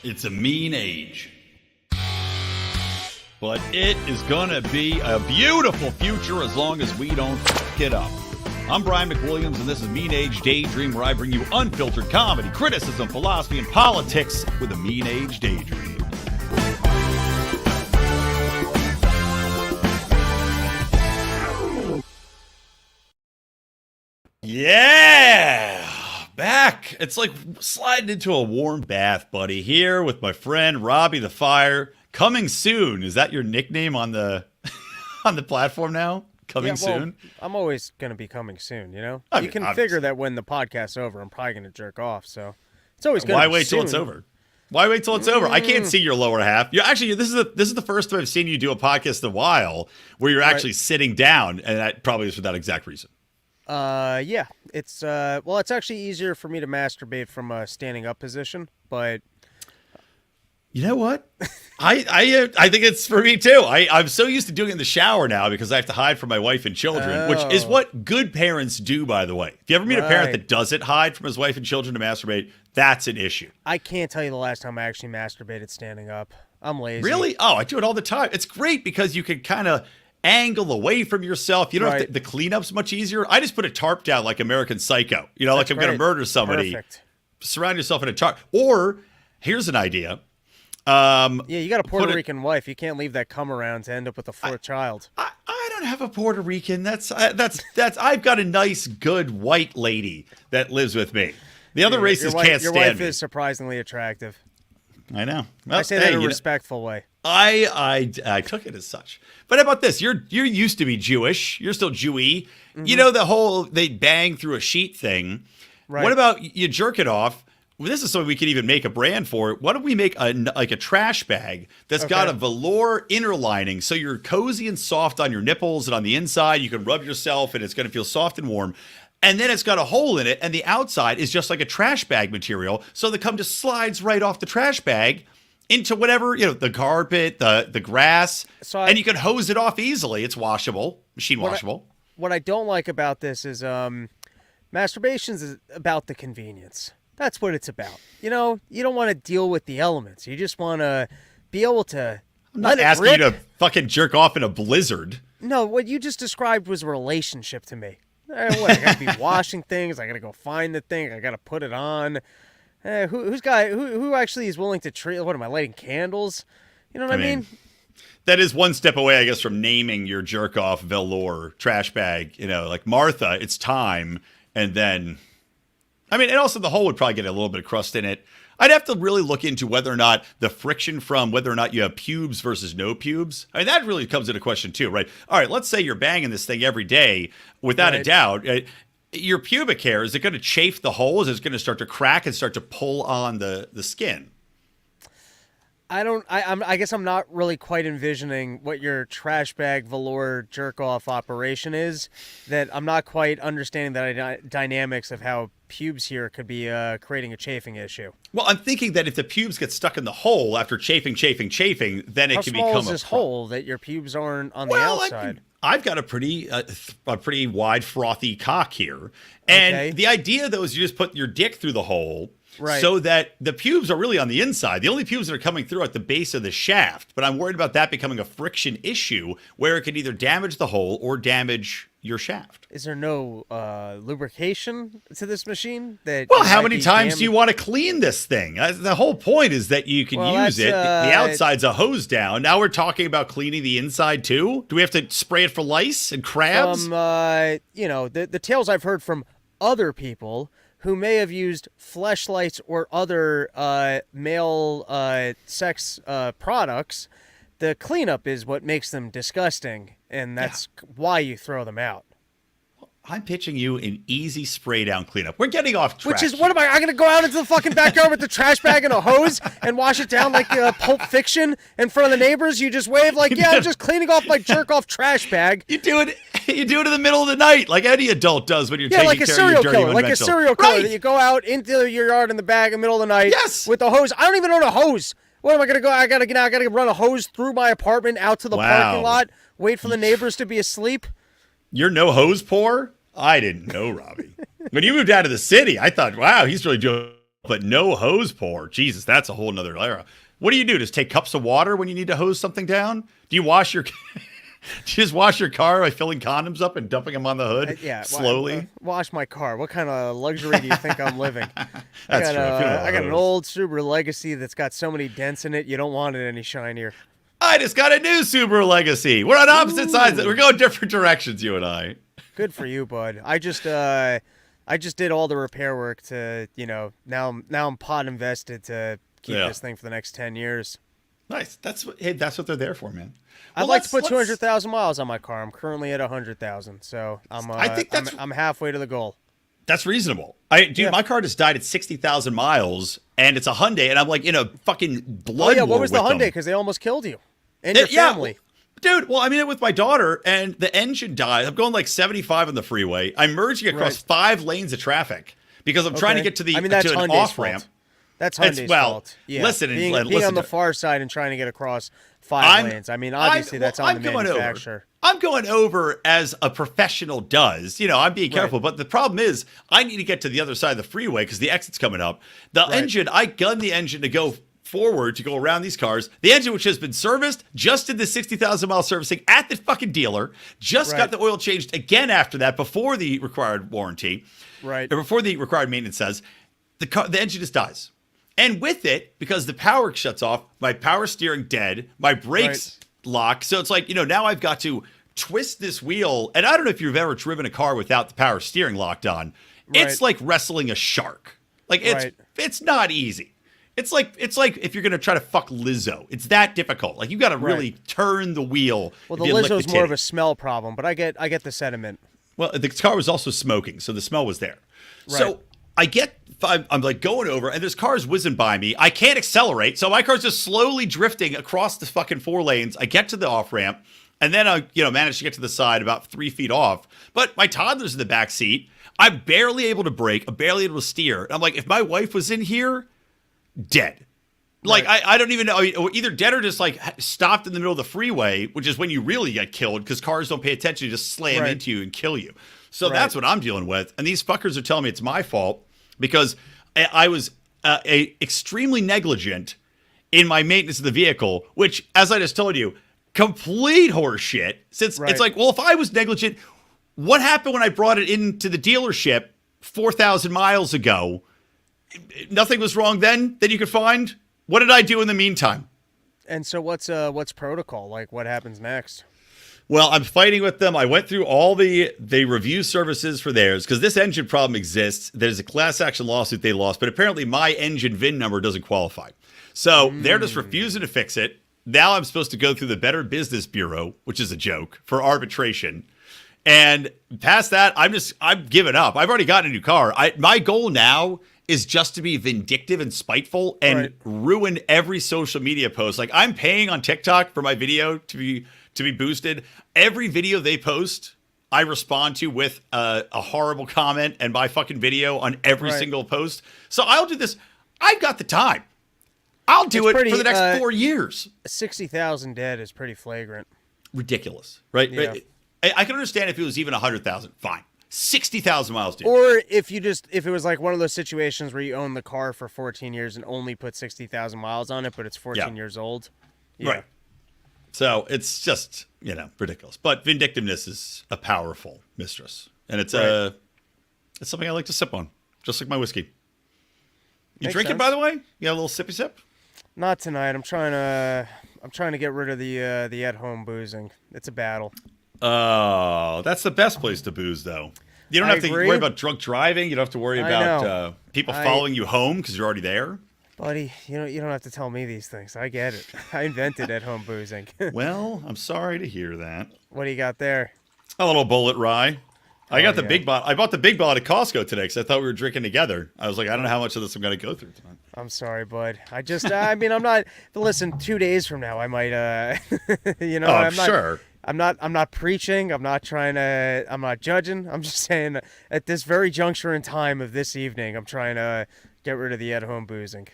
It's a mean age. But it is going to be a beautiful future as long as we don't f*** it up. I'm Brian McWilliams, and this is Mean Age Daydream, where I bring you unfiltered comedy, criticism, philosophy, and politics with a Mean Age Daydream. Yeah! Back. It's like sliding into a warm bath, buddy. Here with my friend Robbie the Fire. Coming soon. Is that your nickname on the on the platform now? Coming soon? I'm always going to be coming soon, you know? I you mean, can obviously. figure that when the podcast's over, I'm probably going to jerk off, so it's always going to Why be wait till soon. it's over? Why wait till it's over? I can't see your lower half. You actually, this is the first time I've seen you do a podcast in a while where you're actually sitting down, and that probably is for that exact reason. Yeah. It's it's actually easier for me to masturbate from a standing up position, but You know what? I think it's for me too. I'm so used to doing it in the shower now because I have to hide from my wife and children, which is what good parents do, by the way. If you ever meet a parent that doesn't hide from his wife and children to masturbate, that's an issue. I can't tell you the last time I actually masturbated standing up. I'm lazy. Really? Oh, I do it all the time. It's great because you can kind of angle away from yourself. You don't have to, the cleanup's much easier. I just put a tarp down like American Psycho. You know, like I'm going to murder somebody. Perfect. Surround yourself in a tarp. Or here's an idea. You got a Puerto Rican wife. You can't leave that cum around to end up with a fourth child. I don't have a Puerto Rican. That's I've got a nice, good white lady that lives with me. The other races can't stand me. Your wife is surprisingly attractive. I know. Well, I say that in a respectful way. I took it as such. But how about this? You're used to be Jewish. You're still Jewy. Mm-hmm. You know the whole they bang through a sheet thing. Right. What about you jerk it off? Well, this is something we could even make a brand for. Why don't we make a trash bag that's got a velour inner lining so you're cozy and soft on your nipples and on the inside. You can rub yourself and it's going to feel soft and warm. And then it's got a hole in it and the outside is just like a trash bag material. So the cum just slides right off the trash bag into whatever, the carpet, the grass. And you can hose it off easily. It's washable, machine washable. What I don't like about this is masturbations is about the convenience. That's what it's about. You know, you don't want to deal with the elements. You just want to be able to. I'm not asking you to fucking jerk off in a blizzard. No, what you just described was a relationship to me. I got to be washing things. I got to go find the thing. I got to put it on. Who actually is willing to treat? What am I lighting candles? You know what I mean? That is one step away, I guess, from naming your jerk off velour trash bag. Like Martha, it's time, and then. And also the hole would probably get a little bit of crust in it. I'd have to really look into whether or not the friction from whether or not you have pubes versus no pubes. That really comes into question too, right? All right, let's say you're banging this thing every day, without a doubt. Your pubic hair, is it going to chafe the holes? Is it going to start to crack and start to pull on the skin? I guess I'm not really quite envisioning what your trash bag velour jerk off operation is. That I'm not quite understanding the dynamics of how pubes here could be creating a chafing issue. Well, I'm thinking that if the pubes get stuck in the hole after chafing, then it can become how small is this hole that your pubes aren't on the outside? I've got a pretty wide, frothy cock here. And the idea, though, is you just put your dick through the hole so that the pubes are really on the inside. The only pubes that are coming through are at the base of the shaft. But I'm worried about that becoming a friction issue where it could either damage the hole or damage your shaft. Is there no lubrication to this machine? How many times do you want to clean this thing? The whole point is that you can use it. The outside's a hose down. Now we're talking about cleaning the inside too? Do we have to spray it for lice and crabs? The tales I've heard from other people who may have used fleshlights or other male sex products, the cleanup is what makes them disgusting, and that's why you throw them out. I'm pitching you an easy spray down cleanup. We're getting off track. Which is, what am I going to go out into the fucking backyard with the trash bag and a hose and wash it down like Pulp Fiction in front of the neighbors? You just wave like, I'm just cleaning off my jerk-off trash bag. You do it in the middle of the night like any adult does when you're taking care of your dirty one. Like a serial killer that you go out into your yard in the bag in the middle of the night with the hose. I don't even own a hose. What am I going to go? I got to run a hose through my apartment out to the parking lot, wait for the neighbors to be asleep. You're no hose pour? I didn't know, Robbie. When you moved out of the city, I thought, wow, he's really doing but no hose pour. Jesus, that's a whole nother era. What do you do? Just take cups of water when you need to hose something down? Do you wash your... Do you just wash your car by filling condoms up and dumping them on the hood slowly? Wash my car. What kind of luxury do you think I'm living? That's true. I got an old Subaru Legacy that's got so many dents in it, you don't want it any shinier. I just got a new Subaru Legacy. We're on opposite sides. We're going different directions, you and I. Good for you, bud. I just did all the repair work to, now I'm pot invested to keep this thing for the next 10 years. Nice. That's what they're there for, man. Well, I'd like to put 200,000 miles on my car. I'm currently at 100,000, so I'm halfway to the goal. That's reasonable. My car just died at 60,000 miles, and it's a Hyundai, and I'm like in a fucking blood war. What was the Hyundai? Because they almost killed you and your family. Dude, well, I'm in it with my daughter, and the engine died. I'm going like 75 on the freeway. I'm merging across 5 lanes of traffic because I'm trying to get to the to an off-ramp. That's Hyundai's fault. Yeah. Listen, being on the far side and trying to get across 5 lanes. I mean, obviously that's on the manufacturer. I'm going over as a professional does. I'm being careful. But the problem is I need to get to the other side of the freeway because the exit's coming up. The engine, I gunned the engine to go forward to go around these cars. The engine, which has been serviced, just did the 60,000 mile servicing at the fucking dealer. Just got the oil changed again after that before the required warranty. Right. Or before the required maintenance says. The engine just dies. And with it, because the power shuts off, my power steering dead, my brakes lock. So it's like, now I've got to twist this wheel. And I don't know if you've ever driven a car without the power steering locked on. It's like wrestling a shark. Like it's not easy. It's like if you're going to try to fuck Lizzo. It's that difficult. Like you got to really turn the wheel. Well, the Lizzo's more of a smell problem, but I get the sentiment. Well, the car was also smoking, so the smell was there. Right. So I'm like going over, and there's cars whizzing by me. I can't accelerate, so my car's just slowly drifting across the fucking 4 lanes. I get to the off ramp, and then I manage to get to the side about 3 feet off. But my toddler's in the back seat. I'm barely able to brake. I'm barely able to steer. And I'm like, if my wife was in here, dead. Like I don't even know, either dead or just like stopped in the middle of the freeway, which is when you really get killed because cars don't pay attention, just slam into you and kill you. So that's what I'm dealing with. And these fuckers are telling me it's my fault. Because I was extremely negligent in my maintenance of the vehicle, which, as I just told you, complete horse shit. Since it's like, well, if I was negligent, what happened when I brought it into the dealership 4,000 miles ago? Nothing was wrong then that you could find? What did I do in the meantime? And so what's protocol? Like, what happens next? Well, I'm fighting with them. I went through all the review services for theirs because this engine problem exists. There's a class action lawsuit they lost, but apparently my engine VIN number doesn't qualify. So they're just refusing to fix it. Now I'm supposed to go through the Better Business Bureau, which is a joke, for arbitration. And past that, I'm giving up. I've already gotten a new car. My goal now is just to be vindictive and spiteful and ruin every social media post. Like I'm paying on TikTok for my video to be boosted. Every video they post, I respond to with a horrible comment and my fucking video on every single post. So I'll do this. I've got the time. I'll do it for the next 4 years. 60,000 dead is pretty flagrant. Ridiculous, right? Yeah. I can understand if it was even 100,000. Fine. 60,000 miles, dude. Or if it was like one of those situations where you own the car for 14 years and only put 60,000 miles on it, but it's 14 years old. Yeah. Right. So it's just, ridiculous. But vindictiveness is a powerful mistress. And it's something I like to sip on, just like my whiskey. You drinking, by the way? You got a little sippy sip? Not tonight. I'm trying to get rid of the at-home boozing. It's a battle. Oh, that's the best place to booze, though. You don't have to worry about drunk driving. You don't have to worry about people following you home because you're already there. Buddy, you don't have to tell me these things. I get it. I invented at-home boozing. Well, I'm sorry to hear that. What do you got there? A little bullet rye. I got the big bottle. I bought the big bottle at Costco today because I thought we were drinking together. I was like, I don't know how much of this I'm going to go through tonight. I'm sorry, bud. I'm not. Listen, 2 days from now, I might. I'm sure. I'm not preaching. I'm not judging. I'm just saying at this very juncture in time of this evening, I'm trying to get rid of the at-home boozing.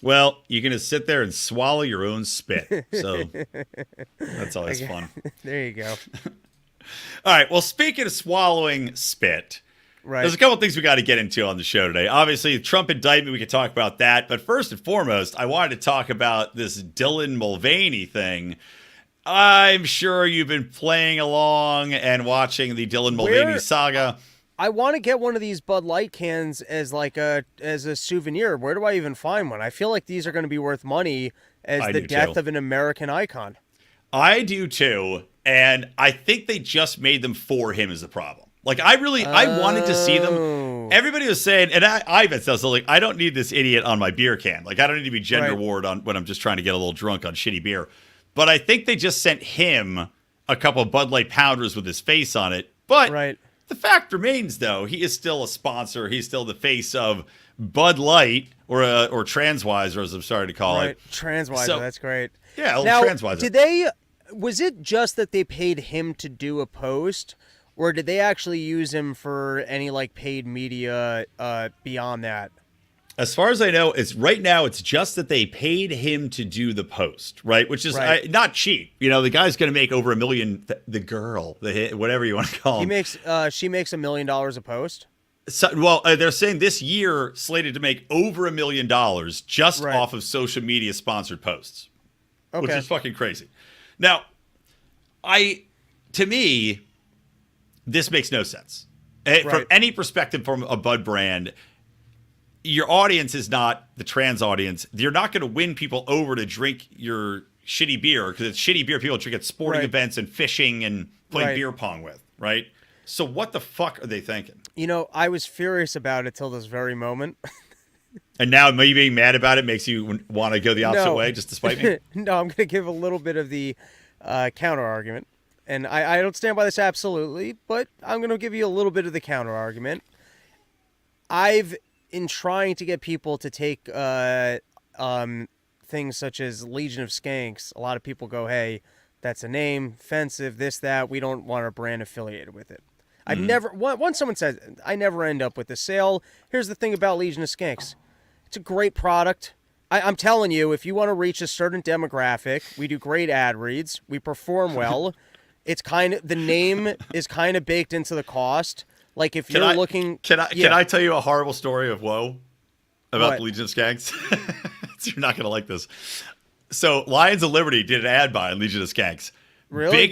Well, you're going to sit there and swallow your own spit. So that's always fun. There you go. All right. Well, speaking of swallowing spit, Right. There's a couple things we got to get into on the show today. Obviously, Trump indictment, we could talk about that. But first and foremost, I wanted to talk about this Dylan Mulvaney thing. I'm sure you've been playing along and watching the Dylan Mulvaney saga. I want to get one of these Bud Light cans as a souvenir. Where do I even find one? I feel like these are going to be worth money as the death of an American icon. I do too. And I think they just made them for him is the problem. Like, I wanted to see them. Everybody was saying, and I even said, so like, I don't need this idiot on my beer can. Like, I don't need to be gender warred on when I'm just trying to get a little drunk on shitty beer. But I think they just sent him a couple of Bud Light Pounders with his face on it. But the fact remains, though, he is still a sponsor. He's still the face of Bud Light or TransWeiser, as I'm sorry to call it. TransWeiser, so, that's great. Yeah, TransWeiser. Was it just that they paid him to do a post? Or did they actually use him for any like paid media beyond that? As far as I know, right now it's just that they paid him to do the post, right? Which is not cheap. You know, the guy's going to make over $1 million. The girl, whatever you want to call him, she makes $1 million a post. So, they're saying this year slated to make over $1 million just off of social media sponsored posts, which is fucking crazy. Now, to me, this makes no sense. From any perspective from a Bud brand, your audience is not the trans audience. You're not going to win people over to drink your shitty beer because it's shitty beer people drink at sporting events and fishing and playing beer pong with, right? So what the fuck are they thinking? You know, I was furious about it till this very moment. And now me being mad about it makes you want to go the opposite way just to spite me? No, I'm going to give a little bit of the counter argument. And I don't stand by this absolutely, but I'm going to give you a little bit of the counter argument. In trying to get people to take things such as Legion of Skanks, a lot of people go, hey, that's a name, offensive, this, that. We don't want our brand affiliated with it. I've never, once someone says, I never end up with a sale. Here's the thing about Legion of Skanks. It's a great product. I'm telling you, if you want to reach a certain demographic, we do great ad reads. We perform well. It's the name is kind of baked into the cost. Like if you're looking, can I tell you a horrible story of woe about the Legion of Skanks? You're not gonna like this. So Lions of Liberty did an ad buy on Legion of Skanks. Really?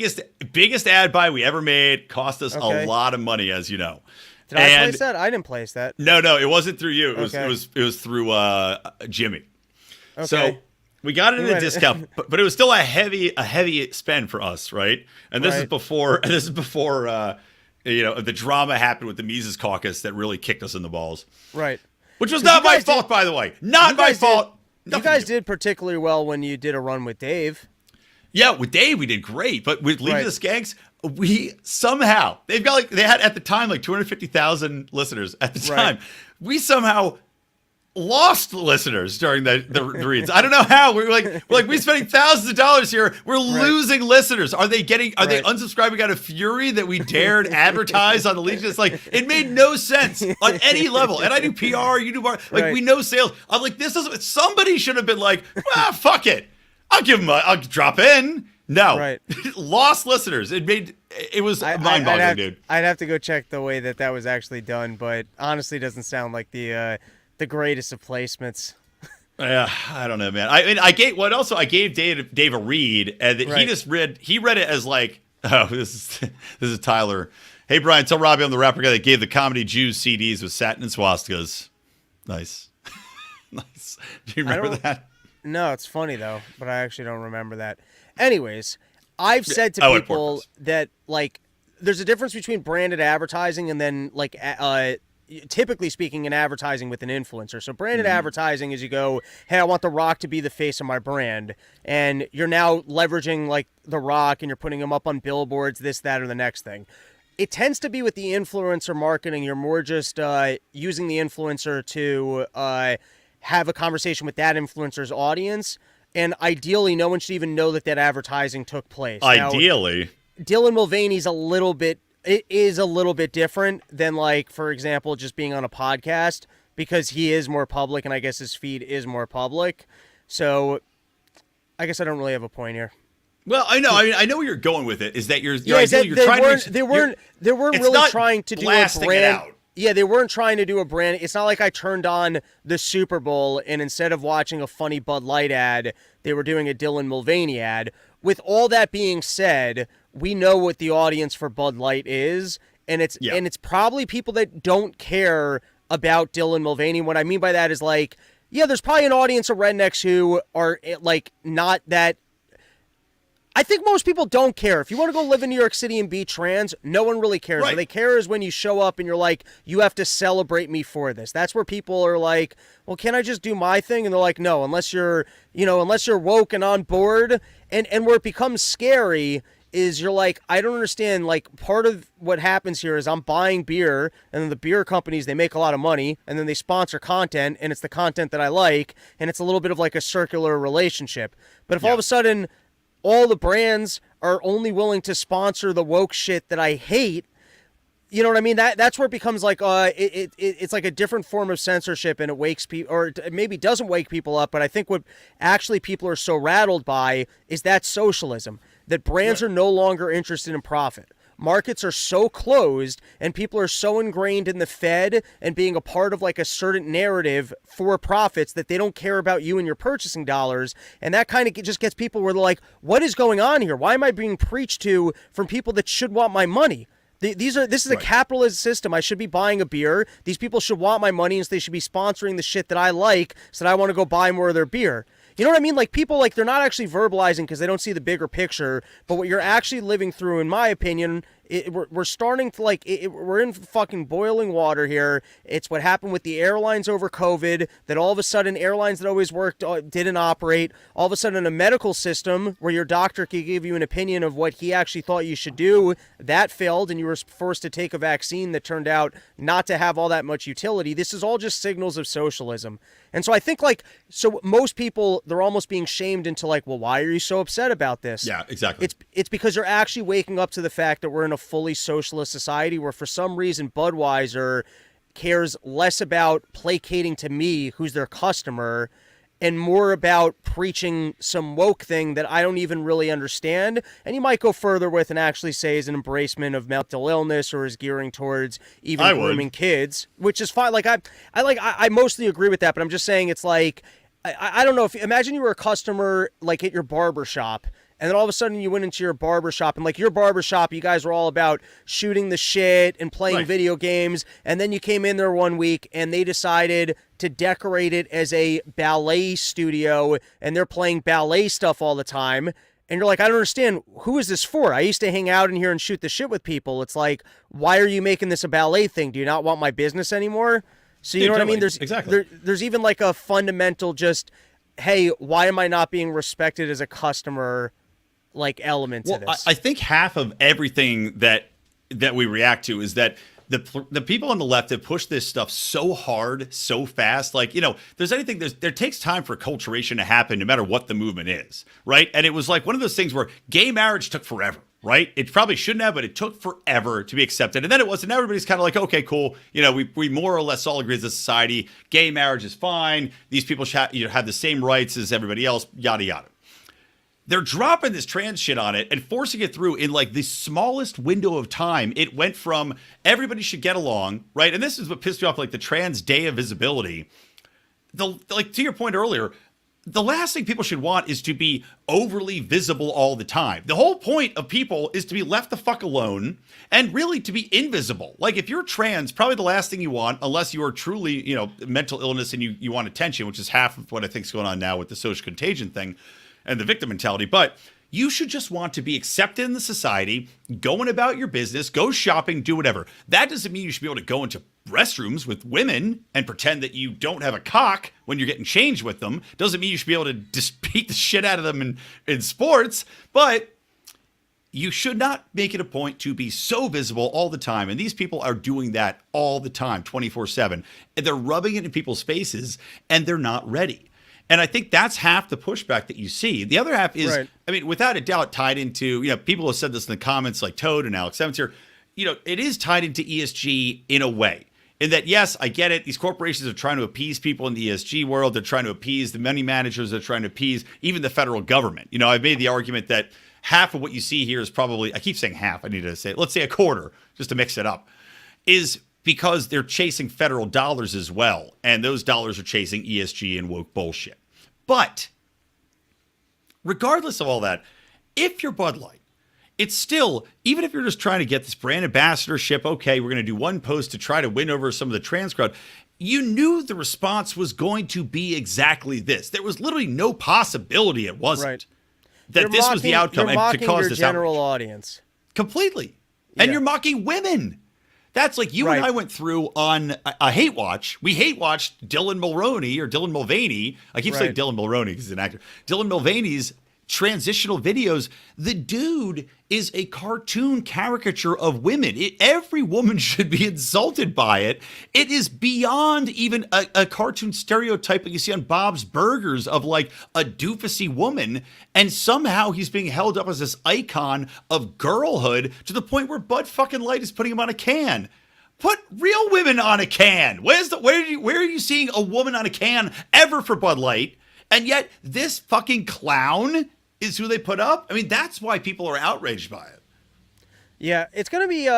Biggest ad buy we ever made. Cost us a lot of money, as you know. Did I place that? I didn't place that. No, it wasn't through you. It was through Jimmy. Okay. So we got it at a discount, but it was still a heavy spend for us, right? And this is before the drama happened with the Mises Caucus that really kicked us in the balls. Right. Which was not my fault, by the way. Not my fault. You guys did particularly well when you did a run with Dave. Yeah, with Dave we did great, but with Legion of Skanks, we somehow they had at the time like 250,000 listeners at the time. We somehow lost listeners during the reads. I don't know how. We're spending thousands of dollars here. We're losing listeners. Are they unsubscribing out of fury that we dared advertise on the Legion? It's like it made no sense on any level. And I do PR, you do we know sales. I'm like, somebody should have been like, fuck it. I'll drop in. No. Lost listeners. It was mind-boggling, dude. I'd have to go check the way that was actually done, but honestly doesn't sound like the greatest of placements. Yeah, I don't know, man. I gave Dave a read, and he read it as like, oh, this is Tyler. Hey, Brian, tell Robbie I'm the rapper guy that gave the Comedy Jews CDs with satin and swastikas. Nice. Nice. Do you remember that? No, it's funny though, but I actually don't remember that. Anyways, I've said to people that like there's a difference between branded advertising and then like typically speaking in advertising with an influencer. So branded advertising is you go, hey, I want The Rock to be the face of my brand. And you're now leveraging like The Rock and you're putting him up on billboards, this, that, or the next thing. It tends to be with the influencer marketing. You're more just using the influencer to have a conversation with that influencer's audience. And ideally, no one should even know that advertising took place. Ideally. Now, Dylan Mulvaney's it is a little bit different than, like, for example, just being on a podcast because he is more public and I guess his feed is more public. So I guess I don't really have a point here. Well, I know. I know where you're going with it. Is that you're trying to? They weren't really trying to do a brand. Yeah, they weren't trying to do a brand. It's not like I turned on the Super Bowl and instead of watching a funny Bud Light ad, they were doing a Dylan Mulvaney ad. With all that being said, we know what the audience for Bud Light is, and it's probably people that don't care about Dylan Mulvaney. What I mean by that is like, yeah, there's probably an audience of rednecks who are like not that. I think most people don't care. If you want to go live in New York City and be trans, no one really cares. Right. What they care is when you show up and you're like, you have to celebrate me for this. That's where people are like, well, can I just do my thing? And they're like, no, unless you're woke and on board. And where it becomes scary is you're like, I don't understand. Like, part of what happens here is I'm buying beer, and then the beer companies, they make a lot of money, and then they sponsor content, and it's the content that I like, and it's a little bit of like a circular relationship. But if all of a sudden all the brands are only willing to sponsor the woke shit that I hate, you know what I mean? That's where it becomes like it's like a different form of censorship, and it wakes people, or it maybe doesn't wake people up. But I think what actually people are so rattled by is that socialism, that brands are no longer interested in profit. Markets are so closed and people are so ingrained in the Fed and being a part of like a certain narrative for profits that they don't care about you and your purchasing dollars. And that kind of just gets people where they're like, what is going on here? Why am I being preached to from people that should want my money? This is a capitalist system. I should be buying a beer. These people should want my money, and so they should be sponsoring the shit that I like so that I want to go buy more of their beer. You know what I mean? Like, people, like, they're not actually verbalizing because they don't see the bigger picture, but what you're actually living through, in my opinion, we're starting to, like, we're in fucking boiling water here. It's what happened with the airlines over COVID, that all of a sudden airlines that always worked didn't operate. All of a sudden a medical system where your doctor could give you an opinion of what he actually thought you should do, that failed, and you were forced to take a vaccine that turned out not to have all that much utility. This is all just signals of socialism. And so I think, like, so most people, they're almost being shamed into like, well, why are you so upset about this? Yeah, exactly. It's because you're actually waking up to the fact that we're in a fully socialist society where for some reason Budweiser cares less about placating to me, who's their customer, and more about preaching some woke thing that I don't even really understand. And you might go further with and actually say is an embracement of mental illness or is gearing towards even grooming kids, which is fine. Like I mostly agree with that, but I'm just saying it's like, I don't know, if imagine you were a customer like at your barber shop, and then all of a sudden you went into your barbershop, and like your barbershop, you guys were all about shooting the shit and playing video games. And then you came in there one week and they decided to decorate it as a ballet studio, and they're playing ballet stuff all the time. And you're like, I don't understand. Who is this for? I used to hang out in here and shoot the shit with people. It's like, why are you making this a ballet thing? Do you not want my business anymore? So you know what I mean? There's even like a fundamental just, hey, why am I not being respected as a customer, like, element to this? I think half of everything that we react to is that the people on the left have pushed this stuff so hard, so fast. Like, you know, there takes time for acculturation to happen no matter what the movement is, right? And it was like one of those things where gay marriage took forever, right? It probably shouldn't have, but it took forever to be accepted. And then it was, and everybody's kind of like, okay, cool. You know, we more or less all agree as a society, gay marriage is fine. These people should have the same rights as everybody else, yada, yada. They're dropping this trans shit on it and forcing it through in like the smallest window of time. It went from everybody should get along, right? And this is what pissed me off, like the trans day of visibility. Like to your point earlier, the last thing people should want is to be overly visible all the time. The whole point of people is to be left the fuck alone and really to be invisible. Like if you're trans, probably the last thing you want, unless you are truly, you know, mental illness and you want attention, which is half of what I think is going on now with the social contagion thing and the victim mentality. But you should just want to be accepted in the society, going about your business, go shopping, do whatever. That doesn't mean you should be able to go into restrooms with women and pretend that you don't have a cock when you're getting changed with them. Doesn't mean you should be able to just beat the shit out of them in sports. But you should not make it a point to be so visible all the time. And these people are doing that all the time, 24/7. And they're rubbing it in people's faces and they're not ready. And I think that's half the pushback that you see. The other half is, I mean, without a doubt, tied into, you know, people have said this in the comments like Toad and Alex Evans here, you know, it is tied into ESG in a way. In that, yes, I get it. These corporations are trying to appease people in the ESG world. They're trying to appease the money managers. They're trying to appease even the federal government. You know, I've made the argument that half of what you see here is probably, I keep saying half, I need to say, let's say a quarter, just to mix it up, is because they're chasing federal dollars as well. And those dollars are chasing ESG and woke bullshit. But regardless of all that, if you're Bud Light, it's still, even if you're just trying to get this brand ambassadorship, okay, we're going to do one post to try to win over some of the trans crowd. You knew the response was going to be exactly this. There was literally no possibility it wasn't. Right. That this was the outcome and to cause your this general outrage. audience. Completely. And Yeah. you're mocking women. That's like you and I went through on a hate watch. We hate watched Dylan Mulvaney. I keep saying Dylan Mulvaney because he's an actor. Dylan Mulvaney's transitional videos. The dude is a cartoon caricature of women. Every woman should be insulted by it. It is beyond even a cartoon stereotype that you see on Bob's Burgers of like a doofusy woman. And somehow he's being held up as this icon of girlhood to the point where Bud fucking Light is putting him on a can. Put real women on a can. Where are you seeing a woman on a can ever for Bud Light? And yet this fucking clown is who they put up. I mean, that's why people are outraged by it. Yeah, it's going to be,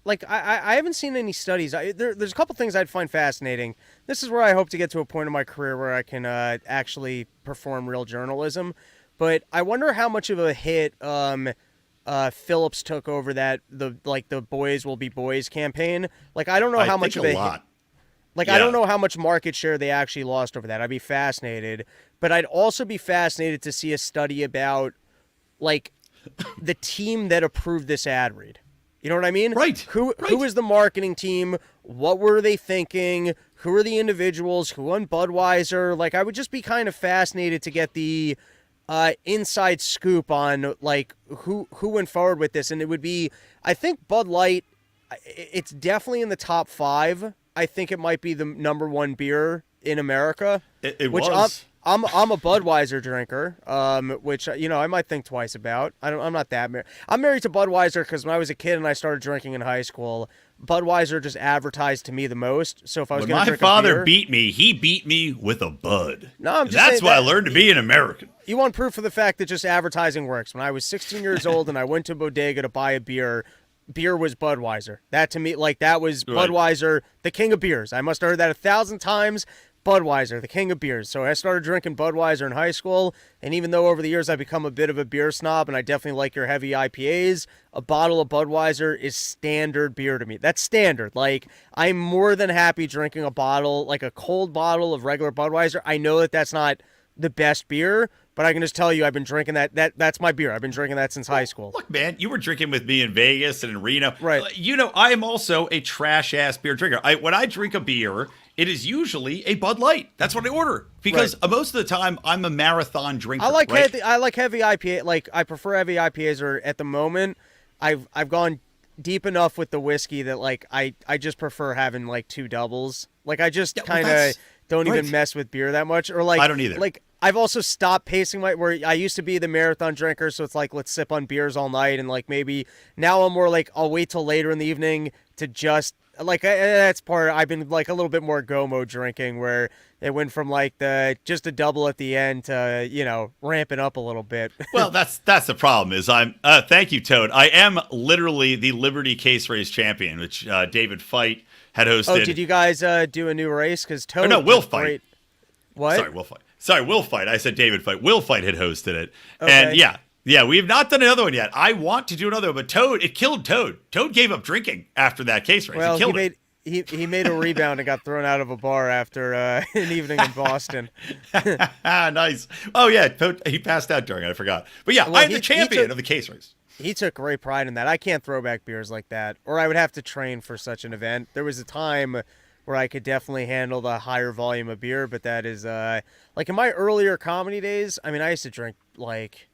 like, I haven't seen any studies. There's a couple things I'd find fascinating. This is where I hope to get to a point in my career where I can actually perform real journalism. But I wonder how much of a hit Phillips took over that, the Boys Will Be Boys campaign. Like, I don't know how much of a lot. I don't know how much market share they actually lost over that. I'd be fascinated. But I'd also be fascinated to see a study about, like, the team that approved this ad read. You know what I mean? Right. Who is the marketing team? What were they thinking? Who are the individuals? Who won Budweiser? Like, I would just be kind of fascinated to get the inside scoop on, like, who went forward with this. And it would be, I think Bud Light, it's definitely in the top 5. I think it might be the number 1 beer in America. It was. I'm a Budweiser drinker, which I might think twice about. I'm not that married. I'm married to Budweiser because when I was a kid and I started drinking in high school, Budweiser just advertised to me the most. So if I was going to drink my father a beer, beat me, he beat me with a Bud. No, I'm just that's saying why I learned to be an American. You want proof of the fact that just advertising works? When I was 16 years old and I went to bodega to buy a beer was Budweiser. That to me, like, that was Budweiser, the king of beers. I must have heard that 1,000 times. Budweiser, the king of beers. So I started drinking Budweiser in high school, and even though over the years I've become a bit of a beer snob, and I definitely like your heavy IPAs, a bottle of Budweiser is standard beer to me. That's standard. Like, I'm more than happy drinking a bottle, like a cold bottle of regular Budweiser. I know that that's not the best beer, but I can just tell you I've been drinking that's my beer. I've been drinking that since high school. Look, man, you were drinking with me in Vegas and in Reno. Right. I am also a trash-ass beer drinker. When I drink a beer, it is usually a Bud Light. That's what I order because most of the time I'm a marathon drinker. I like heavy IPA. Like, I prefer heavy IPAs. Or at the moment, I've gone deep enough with the whiskey that, like, I just prefer having like 2 doubles. Like, I just kind of don't even mess with beer that much. Or like, I don't either. Like, I've also stopped pacing where I used to be the marathon drinker, so it's like, let's sip on beers all night, and like maybe now I'm more like, I'll wait till later in the evening to just, like, that's part, I've been like a little bit more Gomo drinking, where it went from like just a double at the end to, ramping up a little bit. Well, that's the problem is thank you, Toad. I am literally the Liberty Case Race champion, which David Fight had hosted. Oh, did you guys do a new race? Because Toad. Oh, no, Will Fight. What? Sorry, Will Fight. I said David Fight. Will Fight had hosted it. Okay. And yeah, we have not done another one yet. I want to do another one, but it killed Toad. Toad gave up drinking after that case race. Well, he made a rebound and got thrown out of a bar after an evening in Boston. Nice. Oh, yeah, Toad, he passed out during it. I forgot. But yeah, I'm the champion of the case race. He took great pride in that. I can't throw back beers like that, or I would have to train for such an event. There was a time where I could definitely handle the higher volume of beer, but that is, like in my earlier comedy days, I mean, I used to drink, like,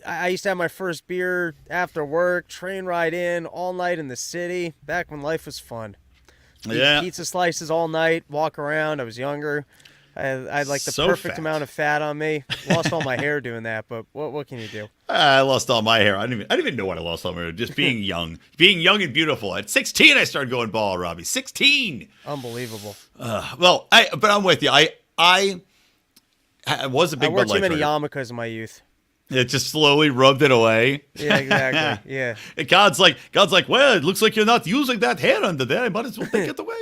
I used to have my first beer after work, train ride in, all night in the city, back when life was fun. Eat pizza slices all night, walk around. I was younger. I had like the perfect amount of fat on me. Lost all my hair doing that, but what can you do? I lost all my hair. I didn't even know what I lost all my hair. Just being young and beautiful. At 16, I started going bald, Robbie. 16. Unbelievable. But I'm with you. I was a big Bud Light too many drinker. yarmulkes in my youth. It just slowly rubbed it away. Yeah, exactly. Yeah. And God's like, well, it looks like you're not using that hair under there. I might as well take it away.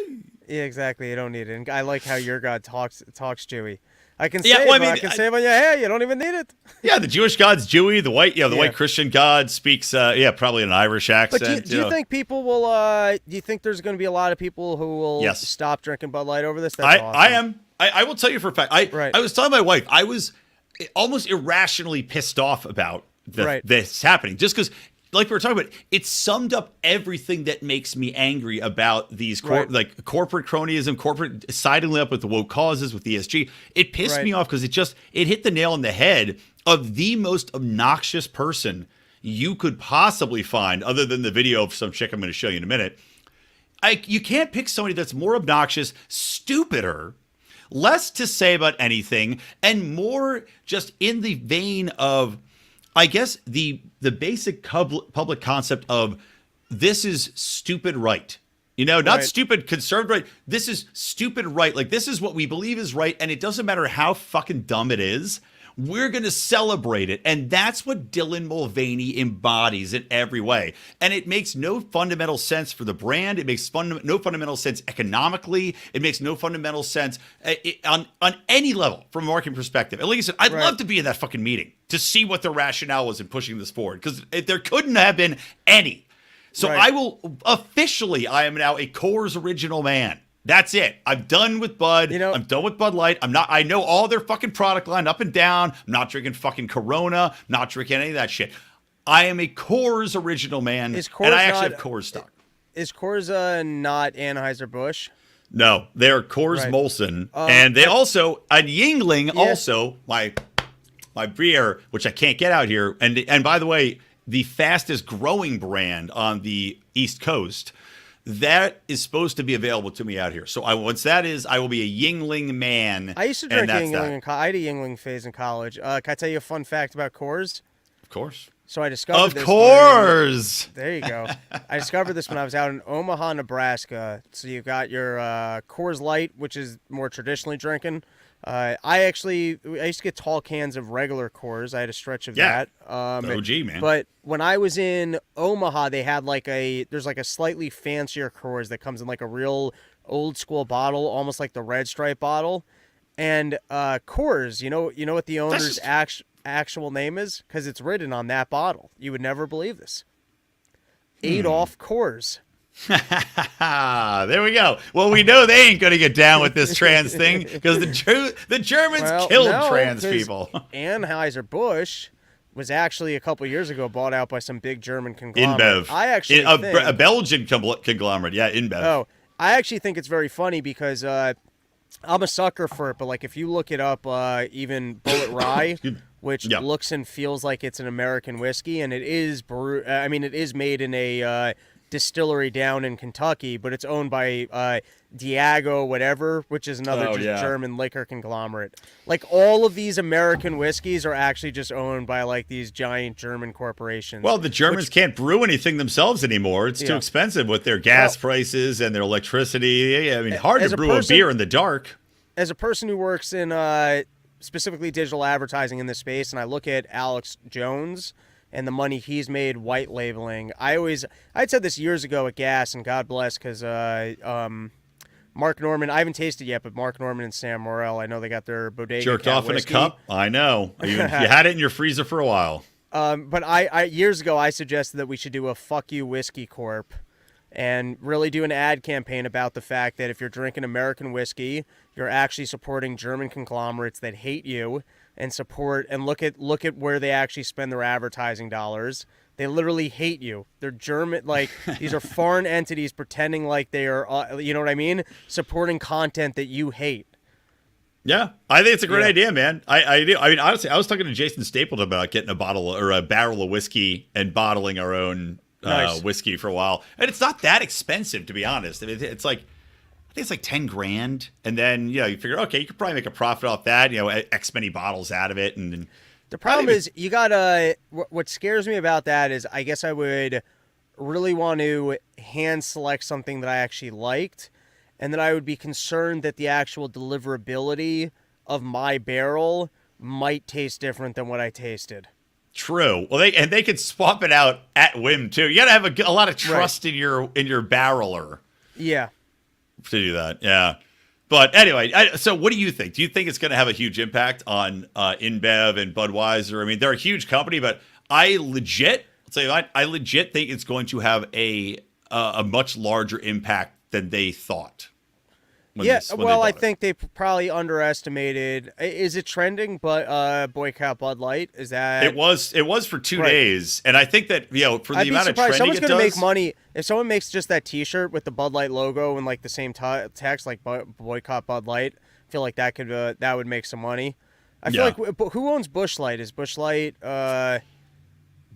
Yeah, exactly. You don't need it. And I like how your God talks Jewy. I can Yeah, save, well, I but I mean, can save on your hair. You don't even need it. Yeah, the Jewish God's Jewy. The white, the Yeah. white Christian God speaks, probably an Irish accent. But do you think people will? Do you think there's going to be a lot of people who will Yes. stop drinking Bud Light over this? That's awesome. I am. I will tell you for a fact. Right. I was telling my wife, I was almost irrationally pissed off about this happening, just because, like we were talking about, it summed up everything that makes me angry about these corporate cronyism, corporate siding up with the woke causes, with ESG. It pissed me off because it hit the nail on the head of the most obnoxious person you could possibly find, other than the video of some chick I'm going to show you in a minute. You can't pick somebody that's more obnoxious, stupider, less to say about anything, and more just in the vein of, I guess, the basic public concept of this is stupid right. Not stupid conservative right. This is stupid right. Like, this is what we believe is right, and it doesn't matter how fucking dumb it is. We're going to celebrate it. And that's what Dylan Mulvaney embodies in every way. And it makes no fundamental sense for the brand. It makes no fundamental sense economically. It makes no fundamental sense on any level from a marketing perspective. And like I said, I'd love to be in that fucking meeting to see what the rationale was in pushing this forward, because there couldn't have been any. So I am now a Coors Original man. That's it. I'm done with Bud. I'm done with Bud Light. I know all their fucking product line up and down. I'm not drinking fucking Corona. Not drinking any of that shit. I am a Coors Original man, and I actually have Coors stock. Is Coors not Anheuser-Busch? No, they're Coors Molson, and they also Yingling. Also, my beer, which I can't get out here, and by the way, the fastest growing brand on the East Coast. That is supposed to be available to me out here. So once that is, I will be a Yingling man. I used to drink Yingling. I had a Yingling phase in college. Can I tell you a fun fact about Coors? Of course. So I discovered this. Of course. There you go. I discovered this when I was out in Omaha, Nebraska. So you've got your Coors Light, which is more traditionally drinking. I used to get tall cans of regular Coors. I had a stretch of that. OG, man. But when I was in Omaha, they had there's a slightly fancier Coors that comes in like a real old school bottle, almost like the Red Stripe bottle. And Coors, you know what the owner's actual name is? Because it's written on that bottle. You would never believe this. Adolf Coors. There we go. Well, we know they ain't going to get down with this trans thing, because the Germans killed trans people. Anheuser-Busch was actually a couple years ago bought out by some big German conglomerate. InBev. I actually think a Belgian conglomerate. Yeah, InBev. Oh, I actually think it's very funny because I'm a sucker for it. But like, if you look it up, even Bullet Rye, which looks and feels like it's an American whiskey, and it is it is made in a distillery down in Kentucky, but it's owned by Diageo whatever, which is another German liquor conglomerate. Like, all of these American whiskeys are actually just owned by like these giant German corporations. Well, the Germans can't brew anything themselves anymore. It's too expensive with their gas prices and their electricity. I mean, hard to brew a beer in the dark. As a person who works in specifically digital advertising in this space, and I look at Alex Jones and the money he's made white labeling. I'd said this years ago at Gas, and God bless, because Mark Norman, I haven't tasted yet, but Mark Norman and Sam Morrell, I know they got their bodega jerked off whiskey in a cup. I know. You had it in your freezer for a while. But I years ago, I suggested that we should do a Fuck You Whiskey Corp and really do an ad campaign about the fact that if you're drinking American whiskey, you're actually supporting German conglomerates that hate you, and look at where they actually spend their advertising dollars. They literally hate you. They're German, like, these are foreign entities pretending like they are, you know what I mean? Supporting content that you hate. Yeah, I think it's a great idea, man. I do. I mean, honestly, I was talking to Jason Stapleton about getting a bottle or a barrel of whiskey and bottling our own whiskey for a while. And it's not that expensive, to be honest. I mean, it's like, I think it's like 10 grand. And then, you figure, okay, you could probably make a profit off that, X many bottles out of it. And the problem is you got what scares me about that is I guess I would really want to hand select something that I actually liked. And then I would be concerned that the actual deliverability of my barrel might taste different than what I tasted. True. Well, they can swap it out at whim too. You got to have a lot of trust in your barreler. Yeah. To do that. Yeah. But anyway, so what do you think? Do you think it's going to have a huge impact on InBev and Budweiser? I mean, they're a huge company, but I legit think it's going to have a much larger impact than they thought. I think they probably underestimated. Is it trending? But boycott Bud Light, is that? It was for 2 days, and I think that for the amount of trending someone's it does, gonna make money if someone makes just that T-shirt with the Bud Light logo and like the same text, like boycott Bud Light. I feel like that would make some money. I feel like who owns Busch Light? Is Busch Light?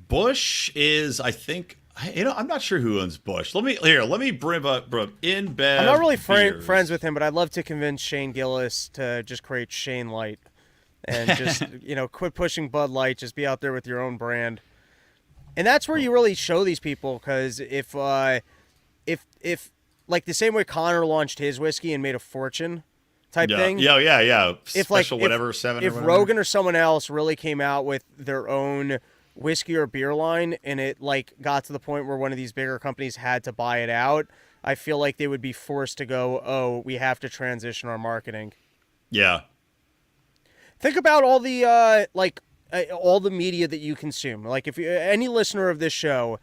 Busch is, I think. I'm not sure who owns Busch. Let me bring up InBev. I'm not really friends with him, but I'd love to convince Shane Gillis to just create Shane Light and just quit pushing Bud Light. Just be out there with your own brand, and that's where you really show these people. Because if like the same way Connor launched his whiskey and made a fortune, type thing. Yeah. Special whatever 7. If Rogan or someone else really came out with their own whiskey or beer line and it like got to the point where one of these bigger companies had to buy it out, I feel like they would be forced to go, oh, we have to transition our marketing. Yeah. Think about all the all the media that you consume. Like if you any listener of this show,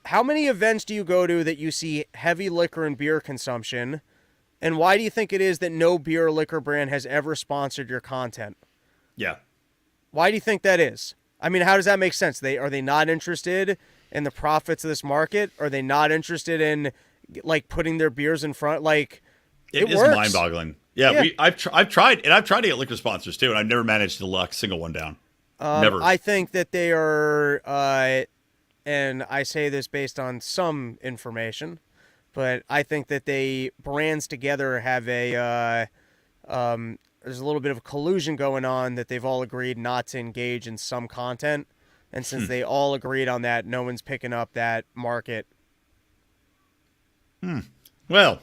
how many events do you go to that you see heavy liquor and beer consumption? And why do you think it is that no beer or liquor brand has ever sponsored your content? Yeah. Why do you think that is? I mean, how does that make sense? Are they not interested in the profits of this market? Are they not interested in like putting their beers in front? Like it is works. mind-boggling. Yeah. I've tried to get liquor sponsors too, and I've never managed to lock a single one down. Never. I think that they are, and I say this based on some information, but I think that they brands together have there's a little bit of a collusion going on that they've all agreed not to engage in some content. And since they all agreed on that, no one's picking up that market. Well,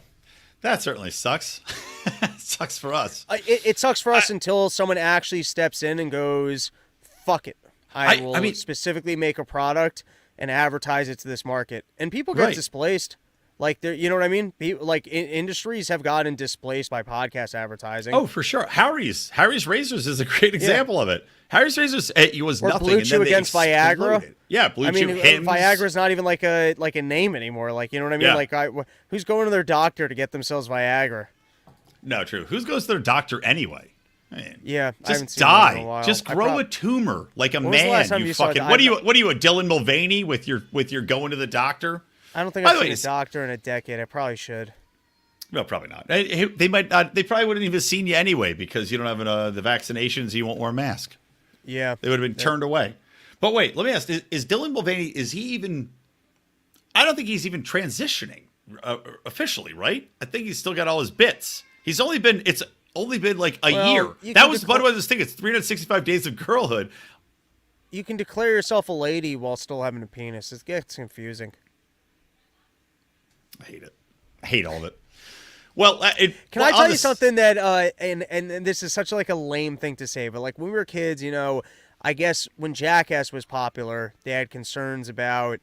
that certainly sucks. It sucks for us. It sucks for us until someone actually steps in and goes, fuck it. I will specifically make a product and advertise it to this market. And people get displaced. Like, you know what I mean? Industries have gotten displaced by podcast advertising. Oh, for sure. Harry's Razors is a great example of it. Harry's Razors, it was or nothing. Blue Chew against Viagra. Yeah, Blue Chew. Viagra's not even like a name anymore. Like, you know what I mean? Yeah. Like, who's going to their doctor to get themselves Viagra? No, true. Who goes to their doctor anyway? Man, yeah, just I haven't seen die. in a while. Just grow a tumor like a man. Was the last time you fucking. saw What are you, a Dylan Mulvaney with your going to the doctor? I don't think I've seen a doctor in a decade. I probably should. No, probably not. They might not. They probably wouldn't even have seen you anyway because you don't have the vaccinations. You won't wear a mask. Yeah, they would have been turned away. But wait, let me ask: Is Dylan Mulvaney? Is he even? I don't think he's even transitioning officially, right? I think he's still got all his bits. He's only been. It's only been like a year. That was Budweiser's thing. It's 365 days of girlhood. You can declare yourself a lady while still having a penis. It gets confusing. I hate it. I hate all of it. Well, can I tell you something that and this is such like a lame thing to say, but like when we were kids, I guess when Jackass was popular, they had concerns about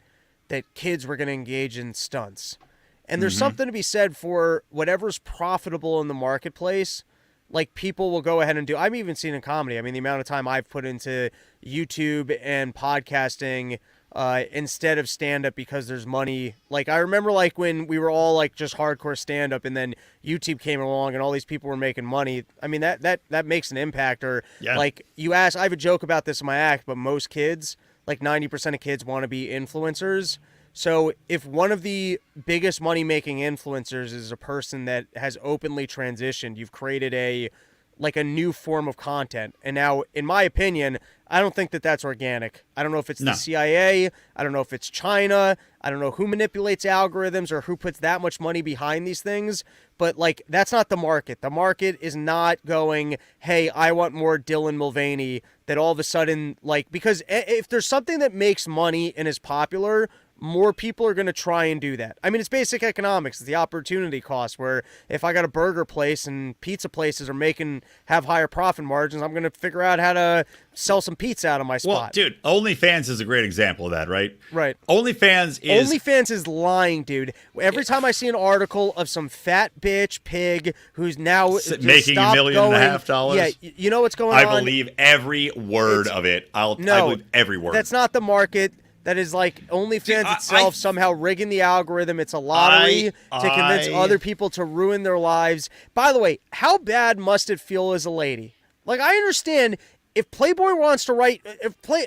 that kids were going to engage in stunts. And there's something to be said for whatever's profitable in the marketplace. Like people will go ahead and do. I've even seen in comedy. I mean, the amount of time I've put into YouTube and podcasting instead of stand-up because there's money. Like I remember like when we were all like just hardcore stand-up and then YouTube came along and all these people were making money. I mean, that makes an impact. Or like you ask, I have a joke about this in my act, but most kids, like 90% of kids want to be influencers. So if one of the biggest money-making influencers is a person that has openly transitioned, you've created a new form of content. And now, in my opinion, I don't think that that's organic. I don't know if it's the CIA. I don't know if it's China. I don't know who manipulates algorithms or who puts that much money behind these things. But, like, that's not the market. The market is not going, hey, I want more Dylan Mulvaney, that all of a sudden, like, because if there's something that makes money and is popular, more people are going to try and do that. I mean, it's basic economics. It's the opportunity cost, where if I got a burger place and pizza places have higher profit margins, I'm going to figure out how to sell some pizza out of my spot. Well, dude, OnlyFans is a great example of that, right? Right. OnlyFans is lying, dude. Every time I see an article of some fat bitch pig who's now making $1.5 million. Yeah, you know what's going on? I believe every word of it. I believe every word. That's not the market. That is like OnlyFans itself somehow rigging the algorithm. It's a lottery to convince other people to ruin their lives. By the way, how bad must it feel as a lady? Like, I understand if Playboy wants to write,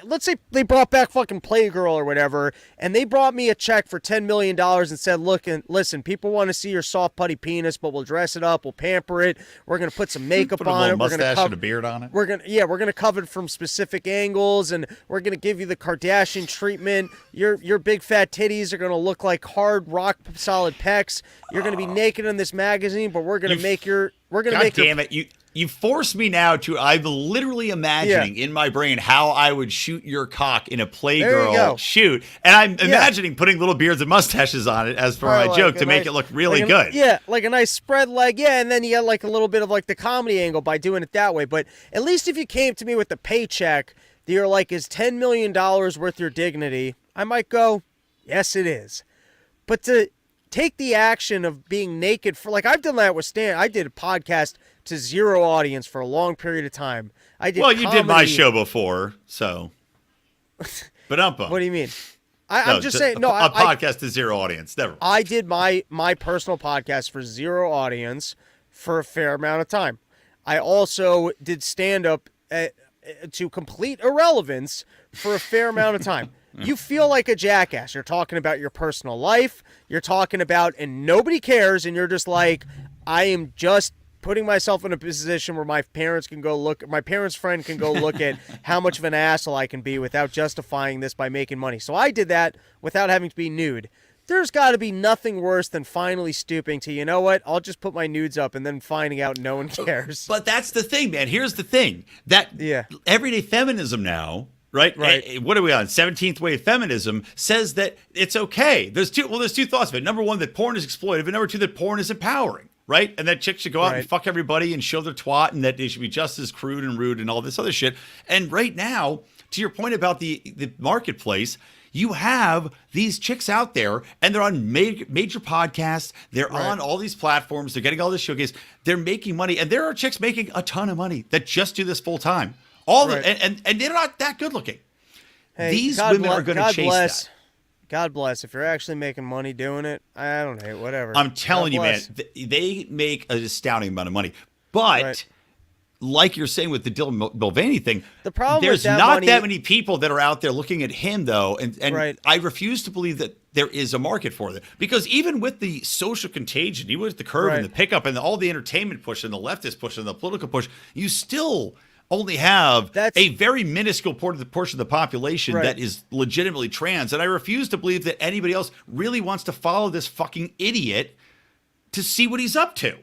let's say they brought back fucking Playgirl or whatever, and they brought me a check for $10 million and said, look, and listen, people want to see your soft putty penis, but we'll dress it up, we'll pamper it, we're going to put some makeup on it, we're going to mustache and a beard on it. We're going to cover it from specific angles, and we're going to give you the Kardashian treatment. Your big fat titties are going to look like hard rock solid pecs. You're going to be naked in this magazine, but we're going to make your God damn it. You forced me now to. I'm literally imagining in my brain how I would shoot your cock in a Playgirl shoot, and I'm imagining putting little beards and mustaches on it as for my joke to make it look really good. Yeah, like a nice spread leg. Yeah, and then you got like a little bit of like the comedy angle by doing it that way. But at least if you came to me with the paycheck, you're like, is $10 million worth your dignity? I might go, yes, it is. But to take the action of being naked for, like, I've done that with Stan. I did a podcast to zero audience for a long period of time. I did. Well, you did my show before, so. But what do you mean? I'm just saying. No, a podcast to zero audience. Never. I did my personal podcast for zero audience for a fair amount of time. I also did stand up to complete irrelevance for a fair amount of time. You feel like a jackass. You're talking about your personal life. You're talking about, and nobody cares. And you're just like, I am just putting myself in a position where my parents friend can go look at how much of an asshole I can be without justifying this by making money. So I did that without having to be nude. There's got to be nothing worse than finally stooping to, you know what, I'll just put my nudes up and then finding out no one cares. But that's the thing, man. Here's the thing. That everyday feminism now, right? What are we on? 17th wave feminism says that it's okay. There's two thoughts of it. Number one, that porn is exploitive, and number two, that porn is empowering. Right? And that chicks should go out and fuck everybody and show their twat, and that they should be just as crude and rude and all this other shit. And right now, to your point about the marketplace, you have these chicks out there, and they're on major podcasts. They're on all these platforms. They're getting all this showcase. They're making money. And there are chicks making a ton of money that just do this full time. And they're not that good looking. Hey, these women are going to chase that. God bless. If you're actually making money doing it, I don't hate whatever. I'm telling you, man, they make an astounding amount of money. But like you're saying with the Dylan Mulvaney thing, the problem there's with not that many people that are out there looking at him, though. And right. I refuse to believe that there is a market for that. Because even with the social contagion, even with the curve and the pickup and all the entertainment push and the leftist push and the political push, you still only have a very minuscule portion of the population that is legitimately trans. And I refuse to believe that anybody else really wants to follow this fucking idiot to see what he's up to.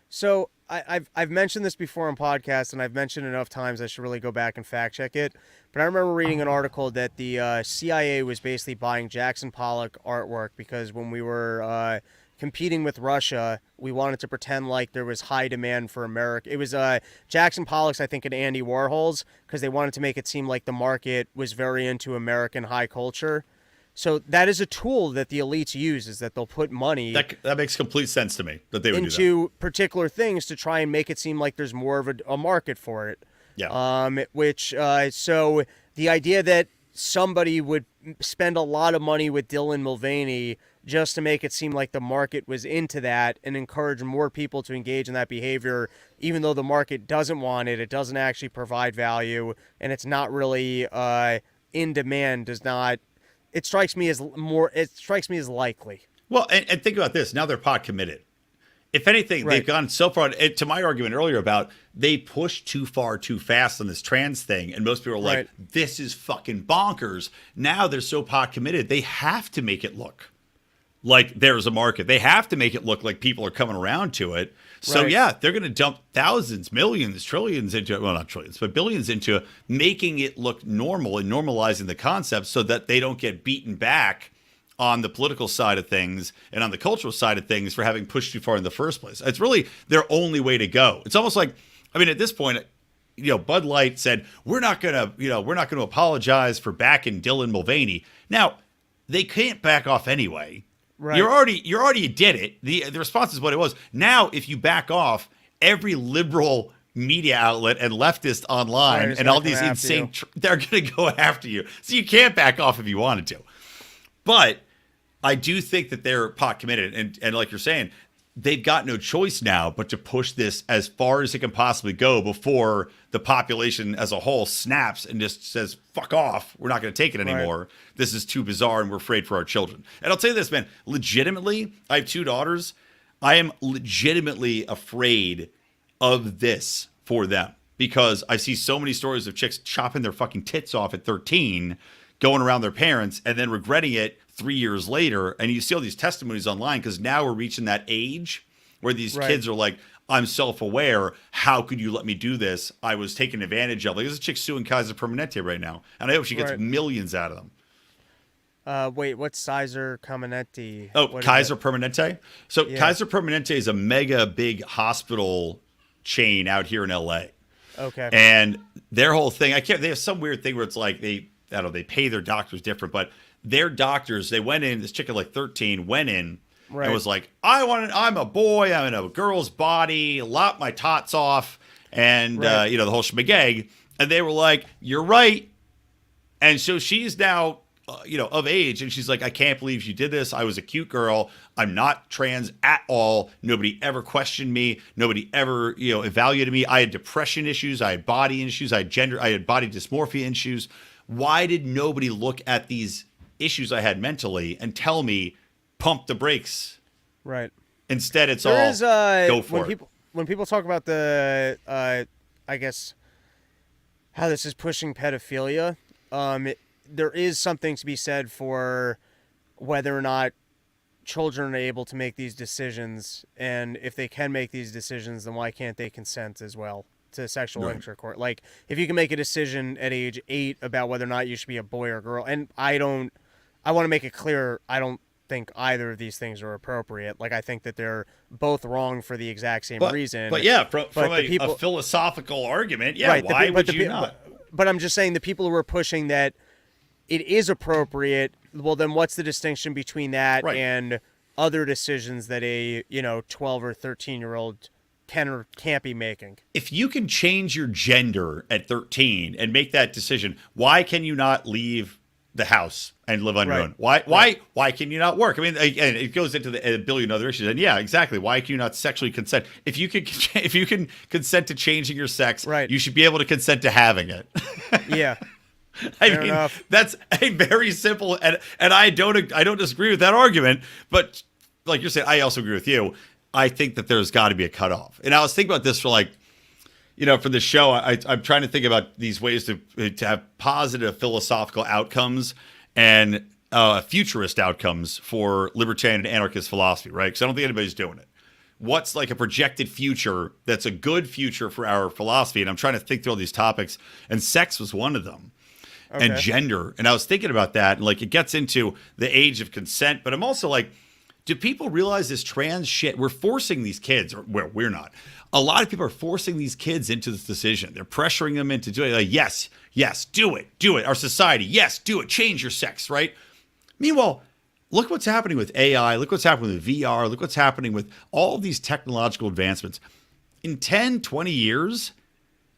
So I've mentioned this before on podcasts, and I've mentioned it enough times I should really go back and fact check it. But I remember reading an article that the CIA was basically buying Jackson Pollock artwork because when we were competing with Russia, we wanted to pretend like there was high demand for America. It was Jackson Pollock's, I think, and Andy Warhol's, because they wanted to make it seem like the market was very into American high culture. So that is a tool that the elites use, is that they'll put money that makes complete sense to me that they would into do that. Particular things to try and make it seem like there's more of a market for it. Yeah. So the idea that somebody would spend a lot of money with Dylan Mulvaney just to make it seem like the market was into that and encourage more people to engage in that behavior, even though the market doesn't want it, it doesn't actually provide value, and it's not really in demand, it strikes me as likely. Well, and think about this. Now they're pot committed. If anything, they've gone so far, to my argument earlier about they pushed too far too fast on this trans thing, and most people are like, this is fucking bonkers. Now they're so pot committed, they have to make it look like there's a market. They have to make it look like people are coming around to it. So they're going to dump thousands, millions, trillions into, well, not trillions, but billions into making it look normal and normalizing the concept so that they don't get beaten back on the political side of things and on the cultural side of things for having pushed too far in the first place. It's really their only way to go. It's almost like, I mean, at this point, Bud Light said, we're not going to apologize for backing Dylan Mulvaney. Now, they can't back off anyway. Right. You already did it. The response is what it was. Now, if you back off, every liberal media outlet and leftist online and all these insane, they're going to go after you. So you can't back off if you wanted to. But I do think that they're pot committed. And like you're saying, they've got no choice now but to push this as far as it can possibly go before the population as a whole snaps and just says, fuck off. We're not going to take it anymore. Right. This is too bizarre and we're afraid for our children. And I'll tell you this, man, legitimately, I have 2 daughters. I am legitimately afraid of this for them because I see so many stories of chicks chopping their fucking tits off at 13, going around their parents and then regretting it 3 years later. And you see all these testimonies online because now we're reaching that age where these kids are like, I'm self-aware. How could you let me do this? I was taken advantage of. Like, there's a chick suing Kaiser Permanente right now. And I hope she gets millions out of them. Wait, what's Kaiser Permanente? Oh, Kaiser Permanente? So Kaiser Permanente is a mega big hospital chain out here in LA. Okay. And their whole thing, they have some weird thing where it's like they pay their doctors different, but their doctors, they went in, this chick at like 13 went in and was like, I'm a boy, I'm in a girl's body, lop my tots off, and the whole schmageg. And they were like, you're right. And so she's now of age, and she's like, I can't believe you did this. I was a cute girl. I'm not trans at all. Nobody ever questioned me. Nobody ever, evaluated me. I had depression issues. I had body issues. I had body dysmorphia issues. Why did nobody look at these issues I had mentally and tell me, pump the brakes? Right. Instead, it's go for it. When people talk about the, I guess, how this is pushing pedophilia, there is something to be said for whether or not children are able to make these decisions, and if they can make these decisions, then why can't they consent as well to sexual intercourse? Like, if you can make a decision at age 8 about whether or not you should be a boy or girl, and I want to make it clear, I don't think either of these things are appropriate. Like, I think that they're both wrong for the exact same reason. But yeah, from a philosophical argument, why would you not? But I'm just saying the people who are pushing that it is appropriate, well, then what's the distinction between that and other decisions that a 12 or 13-year-old can or can't be making? If you can change your gender at 13 and make that decision, why can you not leave the house and live on your own? Why can you not work? I mean, again, it goes into a billion other issues. And yeah, exactly. Why can you not sexually consent? If you can consent to changing your sex, you should be able to consent to having it. Yeah. I mean, that's a very simple, and I don't disagree with that argument, but like you're saying, I also agree with you. I think that there's got to be a cutoff. And I was thinking about this for for the show, I'm trying to think about these ways to have positive philosophical outcomes and futurist outcomes for libertarian and anarchist philosophy, right? Because I don't think anybody's doing it. What's like a projected future that's a good future for our philosophy? And I'm trying to think through all these topics, and sex was one of them. Okay. And gender. And I was thinking about that, and like it gets into the age of consent, but I'm also like, do people realize this trans shit? We're forcing these kids, or well, we're not. A lot of people are forcing these kids into this decision. They're pressuring them into doing it. Like, yes, do it. Our society, yes, do it. Change your sex, right? Meanwhile, look what's happening with AI. Look what's happening with VR. Look what's happening with all of these technological advancements. In 10, 20 years,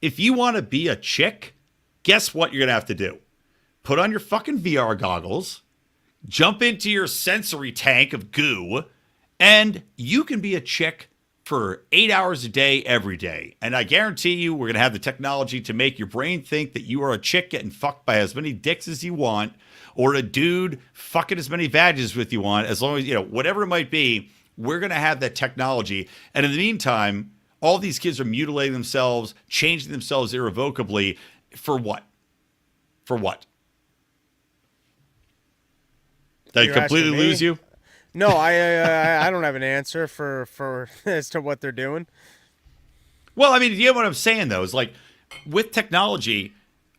if you want to be a chick, guess what you're going to have to do? Put on your fucking VR goggles, jump into your sensory tank of goo, and you can be a chick for 8 hours a day, every day. And I guarantee you, we're going to have the technology to make your brain think that you are a chick getting fucked by as many dicks as you want, or a dude fucking as many vaginas with you want, as long as, whatever it might be, we're going to have that technology. And in the meantime, all these kids are mutilating themselves, changing themselves irrevocably. For what? For what? Did I completely lose you? No, I don't have an answer for as to what they're doing. Well, I mean, you know what I'm saying, though, is like with technology,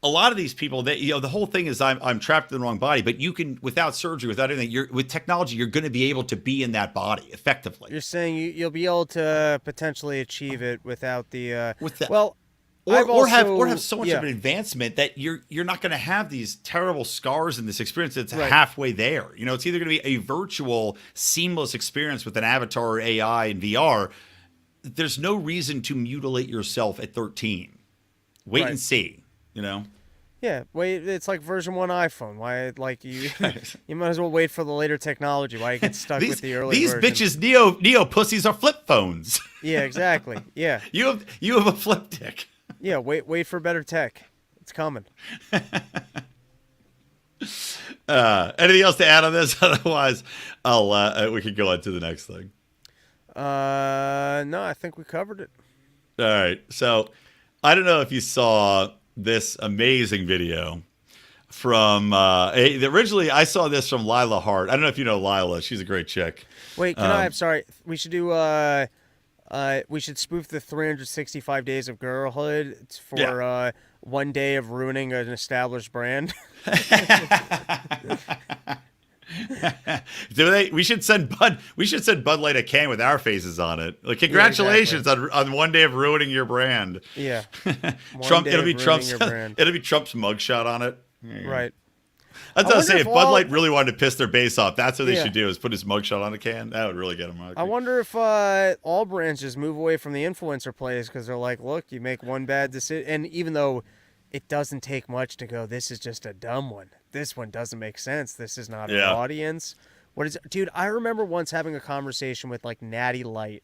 a lot of these people that, the whole thing is I'm trapped in the wrong body, but you can, without surgery, without anything, with technology, you're going to be able to be in that body effectively. You're saying you'll be able to potentially achieve it without the, With that. well, Or have so much of an advancement that you're not going to have these terrible scars in this experience that's halfway there. It's either going to be a virtual, seamless experience with an avatar or AI and VR. There's no reason to mutilate yourself at 13. Wait and see. Yeah, wait. It's like version 1 iPhone. Why, you might as well wait for the later technology. Why you get stuck with the early these version. bitches neo pussies are flip phones. Yeah, exactly. Yeah. You have a flip dick. Yeah, wait for better tech. It's coming. Anything else to add on this? Otherwise, we could go on to the next thing. No, I think we covered it. All right. So, I don't know if you saw this amazing video from originally I saw this from Lila Hart. I don't know if you know Lila. She's a great chick. Wait, I'm sorry. We should do we should spoof the 365 days of girlhood for 1 day of ruining an established brand. We should send Bud Light a can with our faces on it. Like, congratulations on 1 day of ruining your brand. Yeah. It'll be Trump's mugshot on it. Right. That's what I was saying. If Bud Light really wanted to piss their base off, that's what they should do, is put his mugshot on a can. That would really get him out. I wonder if all brands just move away from the influencer plays because they're like, look, you make one bad decision. And even though it doesn't take much to go, this is just a dumb one. This one doesn't make sense. This is not an audience. Dude, I remember once having a conversation with Natty Light.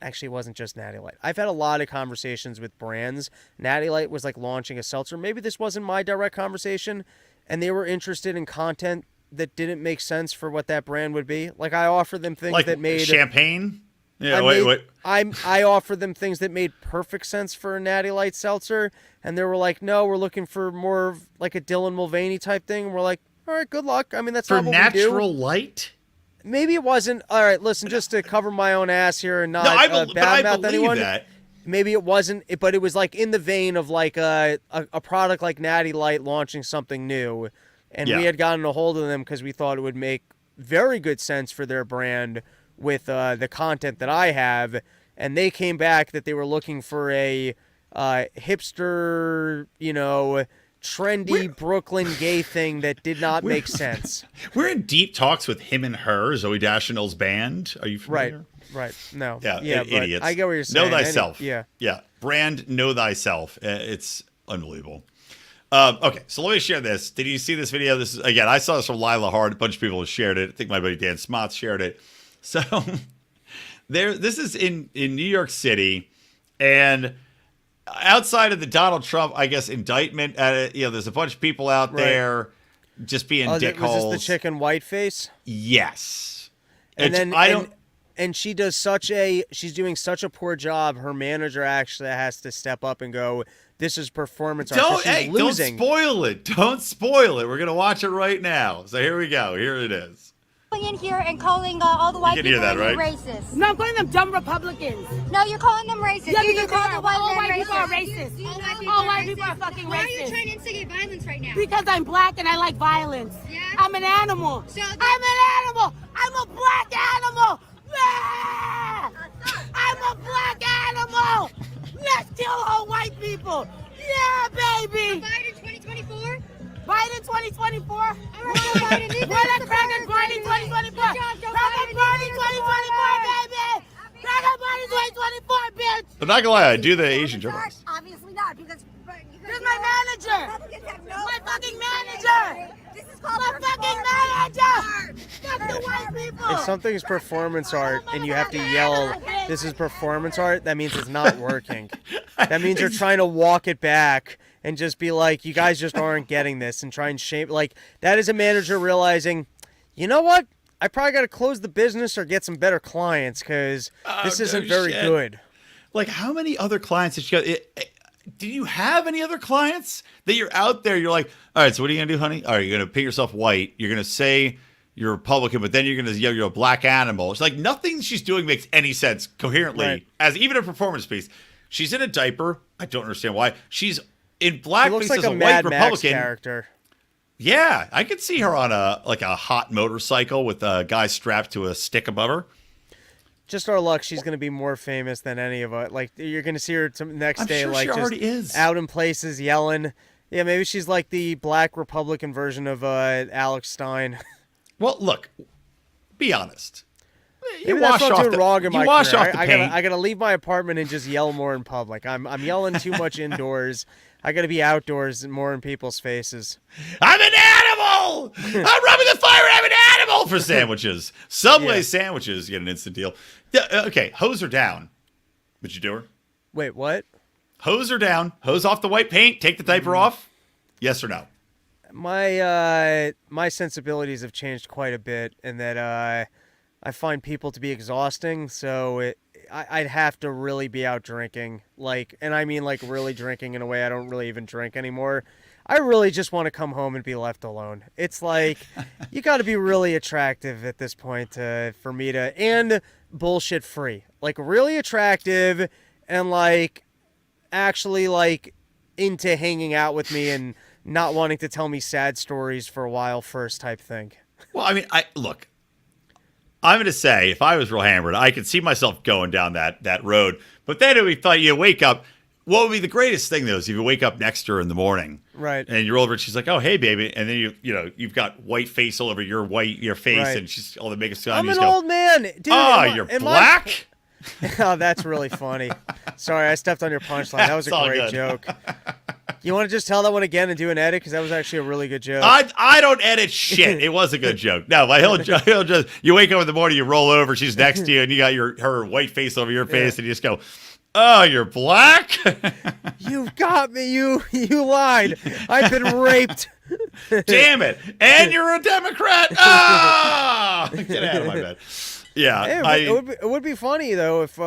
Actually, it wasn't just Natty Light. I've had a lot of conversations with brands. Natty Light was launching a seltzer. Maybe this wasn't my direct conversation, and they were interested in content that didn't make sense for what that brand would be. I offered them things that made champagne. Yeah, I offered them things that made perfect sense for a Natty Light seltzer, and they were like, "No, we're looking for more of a Dylan Mulvaney type thing." And we're like, "All right, good luck. I mean, that's not what we do." For natural light. Maybe it wasn't. All right, listen, just to cover my own ass here and not badmouth anyone. That. Maybe it wasn't, but it was in the vein of a product like Natty Light launching something new, and we had gotten a hold of them because we thought it would make very good sense for their brand with the content that I have, and they came back that they were looking for a hipster, trendy Brooklyn gay thing that did not make sense. We're in deep talks with him and her, Zoe Deschanel's band. Are you familiar? Right. No. Yeah, idiots. I get what you're saying. Know thyself. Yeah. Brand, know thyself. It's unbelievable. Okay, so let me share this. Did you see this video? This is, again, I saw this from Lila Hart. A bunch of people have shared it. I think my buddy Dan Smots shared it. So this is in New York City, and outside of the Donald Trump, I guess, indictment, there's a bunch of people out there just being dickholes. Was this the chicken whiteface? Yes. And she does she's doing such a poor job. Her manager actually has to step up and go, "This is performance art." Don't spoil it. Don't spoil it. We're gonna watch it right now. So here we go. Here it is. In here and calling all the white people racist. No, I'm calling them dumb Republicans. No, you're calling them racist. Yeah, you're calling all white people are racist. All white people are fucking racist. Why are you trying to instigate violence right now? Because I'm black and I like violence. Yeah? I'm an animal. I'm an animal. I'm a black animal. Yeah! I'm a black animal. Let's kill all white people. Yeah, baby. Biden 2024? Biden 2024? All right, Biden, We're not Biden 2024. Biden 2024, baby. Biden 2024, bitch. I'm not gonna lie, I do the Asian jokes. Obviously not, because This is my manager. My fucking manager. This is called my fucking manager. Fuck the white people. If something's performance art and you have to yell, "This is performance art," that means it's not working. That means you're trying to walk it back and just be like, "You guys just aren't getting this," and try and shame. That is a manager realizing, you know what? I probably got to close the business or get some better clients because this isn't very good. How many other clients did you got? Do you have any other clients that you're out there? You're like, all right, so what are you gonna do, honey? All right, you're gonna paint yourself white. You're gonna say you're Republican, but then you're gonna yell you're a black animal. It's nothing she's doing makes any sense coherently as even a performance piece. She's in a diaper. I don't understand why. She's in She blackface looks like as a a Mad white Max Republican. character. Yeah, I could see her on a hot motorcycle with a guy strapped to a stick above her. Just our luck, she's going to be more famous than any of us. Like, you're going to see her next I'm day, sure like, she just already is. out in places yelling. Yeah, maybe she's like the black Republican version of Alex Stein. Well, look, be honest. Maybe that's what I'm doing wrong in my career. the paint. I gotta leave my apartment and just yell more in public. I'm yelling too much indoors. I gotta be outdoors and more in people's faces. I'm an animal! I'm Robbie the Fire, I'm an animal for sandwiches. Subway sandwiches, you get an instant deal. Okay, hose her down. Would you do her? Wait, what? Hose her down. Hose off the white paint. Take the diaper off. Yes or no? My sensibilities have changed quite a bit, in that I find people to be exhausting. So I'd have to really be out drinking, and I mean really drinking in a way I don't really even drink anymore. I really just want to come home and be left alone. It's like you got to be really attractive at this point for me to, and bullshit free, really attractive and actually into hanging out with me and not wanting to tell me sad stories for a while first type thing. Well, I mean, look, I'm going to say, if I was real hammered, I could see myself going down that road. But then we thought you wake up. What would be the greatest thing, though, is if you wake up next to her in the morning. Right. And you're over and she's like, oh, hey, baby. And then you've got white face all over your face, right. and she's all the makeup's on. I'm an old man. Dude, you're black? Oh, that's really funny. Sorry, I stepped on your punchline. That was a great joke. You want to just tell that one again and do an edit? Because that was actually a really good joke. I don't edit shit. It was a good joke. No, but he'll just, you wake up in the morning, you roll over, she's next to you, and you got her white face over your face, and you just go, oh, you're black? You've got me. You lied. I've been raped. Damn it. And you're a Democrat. Ah! Get out of my bed. Yeah. Hey, it would be funny, though, if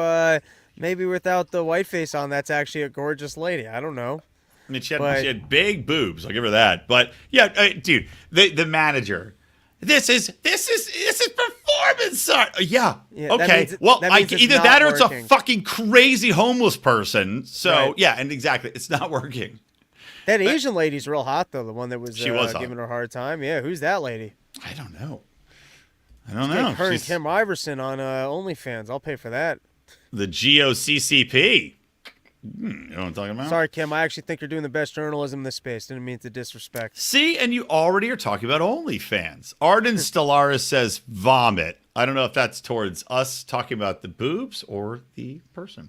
maybe without the white face on, that's actually a gorgeous lady. I don't know. I mean, she had big boobs. I'll give her that. But yeah, dude, the manager. This is performance art. Yeah. Okay. Either that or it's a fucking crazy homeless person. So right. Yeah, and exactly, it's not working. That Asian lady's real hot, though. The one that was giving her a hard time. Yeah, who's that lady? I don't know. Her and Kim Iverson on OnlyFans. I'll pay for that. The GOCCP. You know what I'm talking about? Sorry, Kim. I actually think you're doing the best journalism in this space. Didn't mean to disrespect. See, and you already are talking about OnlyFans. Arden Stellaris says vomit. I don't know if that's towards us talking about the boobs or the person.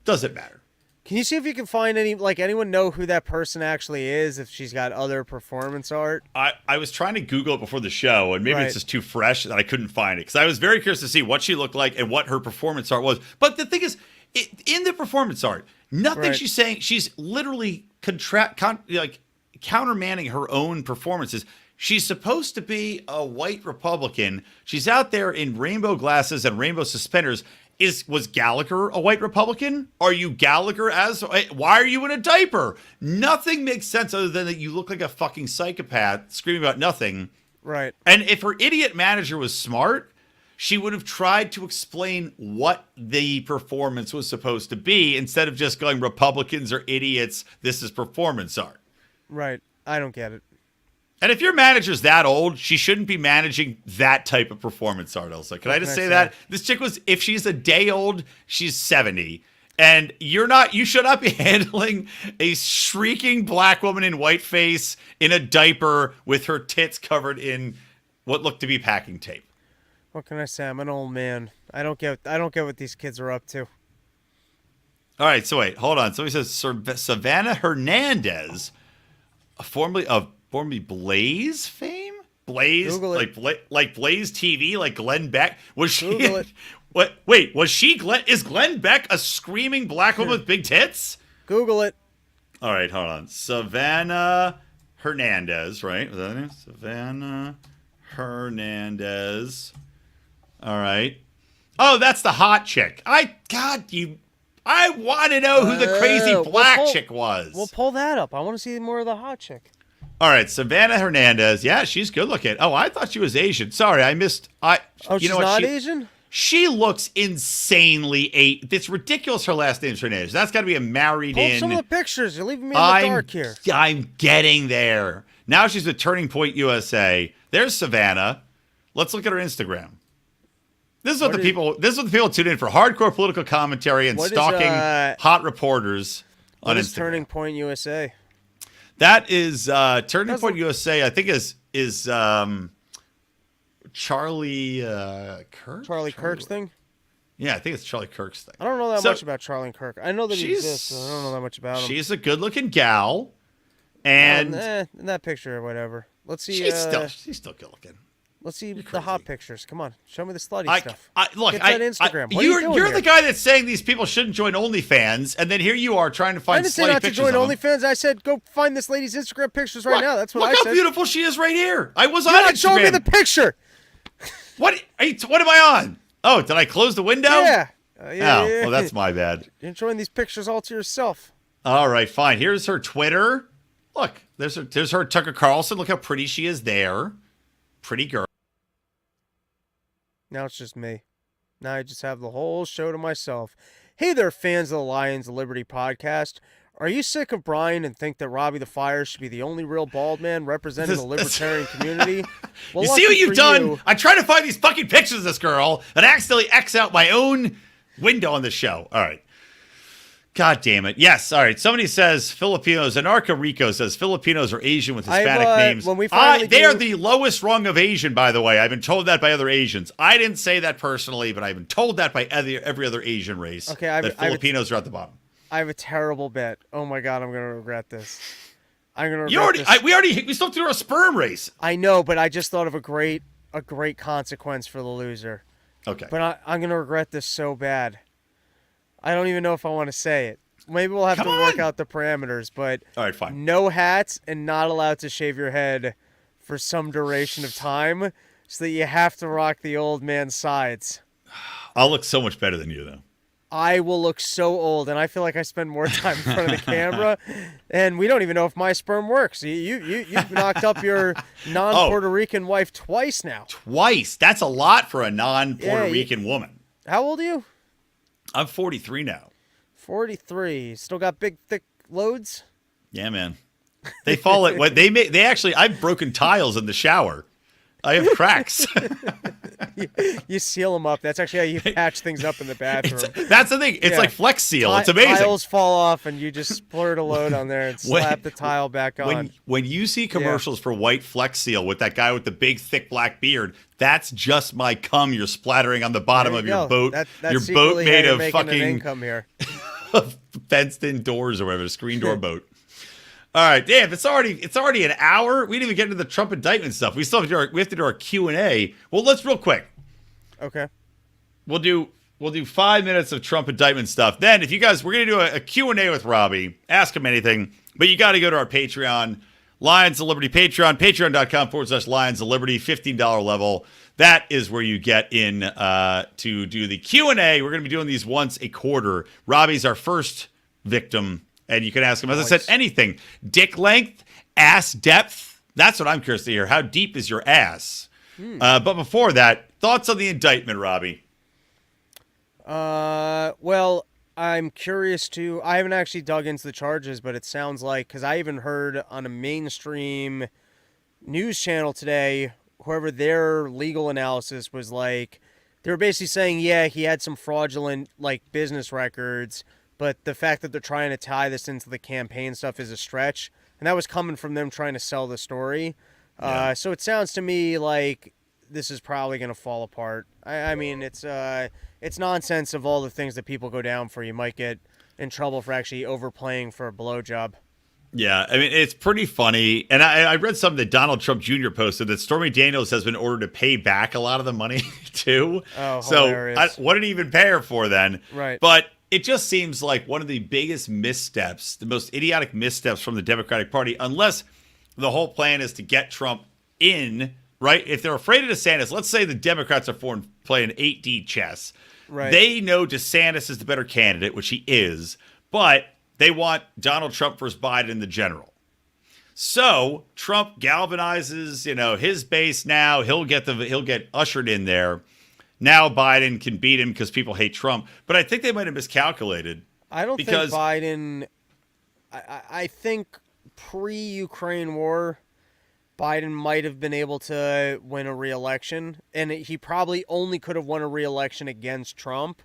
Doesn't matter. Can you see if you can find anyone know who that person actually is, if she's got other performance art? I was trying to Google it before the show, and maybe it's just too fresh that I couldn't find it, because I was very curious to see what she looked like and what her performance art was. But the thing is, in the performance art, nothing she's saying, she's literally countermanding her own performances. She's supposed to be a white Republican. She's out there in rainbow glasses and rainbow suspenders. Was Gallagher a white Republican? Are you Gallagher why are you in a diaper? Nothing makes sense other than that you look like a fucking psychopath screaming about nothing. Right. And if her idiot manager was smart, she would have tried to explain what the performance was supposed to be instead of just going, Republicans are idiots, this is performance art. Right. I don't get it. And if your manager's that old, she shouldn't be managing that type of performance art, Elsa. Can I just say that? This chick if she's a day old, she's 70. And you should not be handling a shrieking black woman in whiteface in a diaper with her tits covered in what looked to be packing tape. What can I say? I'm an old man. I don't get what these kids are up to. All right, so wait, hold on. Somebody says Savannah Hernandez, formerly Blaze fame? Blaze, like Blaze TV, like Glenn Beck. Was she? Google it. What? Wait, was she Glenn? Is Glenn Beck a screaming black woman with big tits? Google it. All right, hold on. Savannah Hernandez, right? Was that her name? Savannah Hernandez. All right. Oh, that's the hot chick. I want to know who the crazy black chick was. We'll pull that up. I want to see more of the hot chick. All right, Savannah Hernandez. Yeah, she's good looking. Oh, I thought she was Asian. Sorry, I missed. She's not Asian? She looks insanely It's ridiculous her last name's Hernandez. That's got to be a married Pull in. some of the pictures. You're leaving me in the dark here. I'm getting there. Now she's with Turning Point USA. There's Savannah. Let's look at her Instagram. This is what the people tune in for: hardcore political commentary and stalking hot reporters on Instagram. Turning Point USA? That is Turning Point USA. I think is Charlie Kirk. Charlie Kirk's thing. Yeah, I think it's Charlie Kirk's thing. I don't know that much about Charlie Kirk. I know that he exists, but I don't know that much about him. She's a good-looking gal, and in that picture or whatever. Let's see. She's still good-looking. Let's see the hot pictures. Come on, show me the slutty stuff. Look, Get that Instagram. What are you doing you're here? the guy that's saying these people shouldn't join OnlyFans, and then here you are trying to find slutty pictures. I didn't say not to join OnlyFans. I said go find this lady's Instagram pictures right now. That's what I said. Look how beautiful she is right here. I was on You're not Instagram. showing me the picture. What am I on? Oh, did I close the window? Yeah. Well, that's my bad. You're enjoying these pictures all to yourself. All right, fine. Here's her Twitter. Look, there's her Tucker Carlson. Look how pretty she is there. Pretty girl. Now it's just me. Now I just have the whole show to myself. Hey there, fans of the Lions of Liberty podcast. Are you sick of Brian and think that Robbie the Fire should be the only real bald man representing the libertarian community? Well, you see what you've done? I try to find these fucking pictures of this girl and accidentally X out my own window on the show. All right. God damn it. Yes. All right. Somebody says Filipinos. Anarca Rico says Filipinos are Asian with Hispanic names. When we they are the lowest rung of Asian, by the way. I've been told that by other Asians. I didn't say that personally, but I've been told that by every other Asian race. Okay, that Filipinos are at the bottom. I have a terrible bet. Oh my God, I'm gonna regret this. I'm gonna regret this. We still have to do our sperm race. I know, but I just thought of a great consequence for the loser. Okay. But I'm gonna regret this so bad. I don't even know if I want to say it. Maybe we'll have to work out the parameters, but all right, fine. No hats and not allowed to shave your head for some duration of time, so that you have to rock the old man's sides. I'll look so much better than you, though. I will look so old, and I feel like I spend more time in front of the camera, and we don't even know if my sperm works. You've knocked up your non-Puerto Rican wife twice now. Twice? That's a lot for a non-Puerto Rican woman. How old are you? I'm 43 now. 43. Still got big, thick loads? Yeah, man. They fall at what they make. They actually, I've broken tiles in the shower. I have cracks. You seal them up. That's actually how you patch things up in the bathroom. That's the thing. It's like Flex Seal. It's amazing. Tiles fall off, and you just splurt a load on there and slap the tile back on. When you see commercials for white Flex Seal with that guy with the big, thick black beard, that's just my cum you're splattering on the bottom of your boat. Your boat made of fucking income here. fenced-in doors or whatever, screen door boat. All right, damn! It's already an hour. We didn't even get into the Trump indictment stuff. We still have to do our Q&A. Well, let's real quick. Okay. We'll do 5 minutes of Trump indictment stuff. Then, if you guys, we're gonna do a Q&A with Robbie. Ask him anything, but you got to go to our Patreon, Lions of Liberty Patreon, patreon.com/Lions of Liberty, $15 level. That is where you get in to do the Q&A. We're gonna be doing these once a quarter. Robbie's our first victim. And you can ask him, as I said, anything. Dick length, ass depth. That's what I'm curious to hear. How deep is your ass? But before that, thoughts on the indictment, Robbie? Well, I'm curious to. I haven't actually dug into the charges, but it sounds like, because I even heard on a mainstream news channel today, whoever their legal analysis was like, they were basically saying, yeah, he had some fraudulent business records. But the fact that they're trying to tie this into the campaign stuff is a stretch. And that was coming from them trying to sell the story. Yeah. So it sounds to me like this is probably going to fall apart. I mean, it's nonsense of all the things that people go down for. You might get in trouble for actually overplaying for a blowjob. Yeah, I mean, it's pretty funny. And I read something that Donald Trump Jr. posted that Stormy Daniels has been ordered to pay back a lot of the money, too. Oh, so hilarious. What did he even pay her for then? Right. But it just seems like one of the biggest missteps, the most idiotic missteps from the Democratic Party, unless the whole plan is to get Trump in, right? If they're afraid of DeSantis, let's say the Democrats are playing 8D chess. Right. They know DeSantis is the better candidate, which he is, but they want Donald Trump versus Biden in the general. So Trump galvanizes, his base now. He'll get ushered in there. Now Biden can beat him because people hate Trump. But I think they might have miscalculated. I don't think Biden. I think pre-Ukraine war, Biden might have been able to win a re-election, and he probably only could have won a re-election against Trump.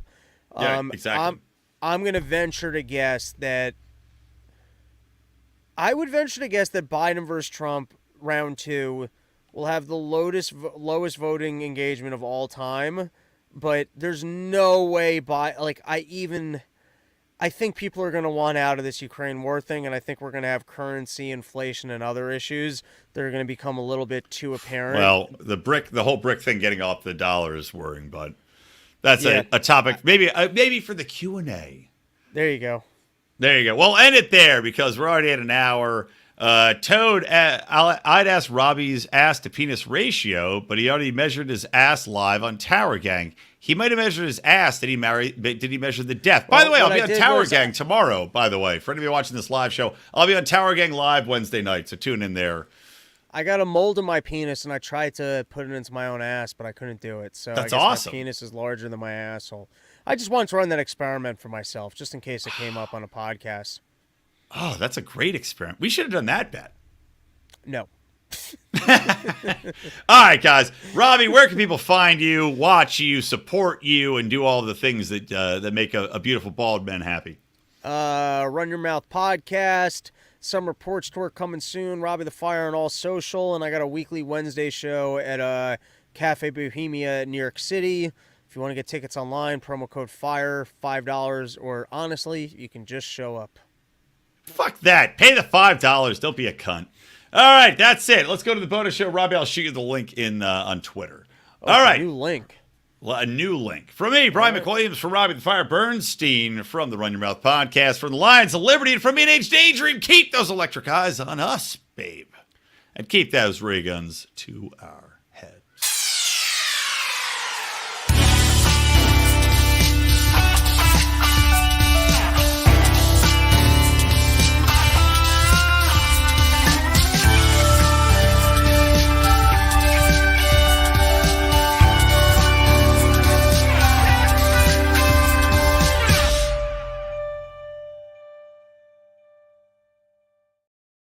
Yeah, exactly. I'm going to venture to guess that. I would venture to guess that Biden versus Trump round 2 will have the lowest voting engagement of all time, but there's no way I think people are going to want out of this Ukraine war thing, and I think we're going to have currency, inflation, and other issues that are going to become a little bit too apparent. Well, the whole brick thing getting off the dollar is worrying, but that's a topic maybe for the Q&A. There you go. There you go. We'll end it there because we're already at an hour. Toad, I'd ask Robbie's ass to penis ratio, but he already measured his ass live on Tower Gang. He might have measured his ass. Did he measure the depth? By the way, I'll be on Tower Gang tomorrow, by the way. For any of you watching this live show, I'll be on Tower Gang Live Wednesday night, so tune in there. I got a mold of my penis, and I tried to put it into my own ass, but I couldn't do it. So that's I guess awesome. My penis is larger than my asshole. I just wanted to run that experiment for myself, just in case it came up on a podcast. Oh, that's a great experiment. We should have done that bet. No. All right, guys. Robbie, where can people find you, watch you, support you, and do all the things that make a beautiful bald man happy? Run Your Mouth podcast, Summer Porch Tour coming soon, Robbie the Fire on all social, and I got a weekly Wednesday show at Cafe Bohemia in New York City. If you want to get tickets online, promo code FIRE, $5, or honestly, you can just show up. Fuck that. Pay the $5. Don't be a cunt. All right, that's it. Let's go to the bonus show. Robbie, I'll shoot you the link on Twitter. All right. New link. A new link. From me, Brian McWilliams, from Robbie the Fire Bernstein, from the Run Your Mouth podcast, from the Lions of Liberty, and from me and Age Daydream. Keep those electric eyes on us, babe. And keep those ray guns to our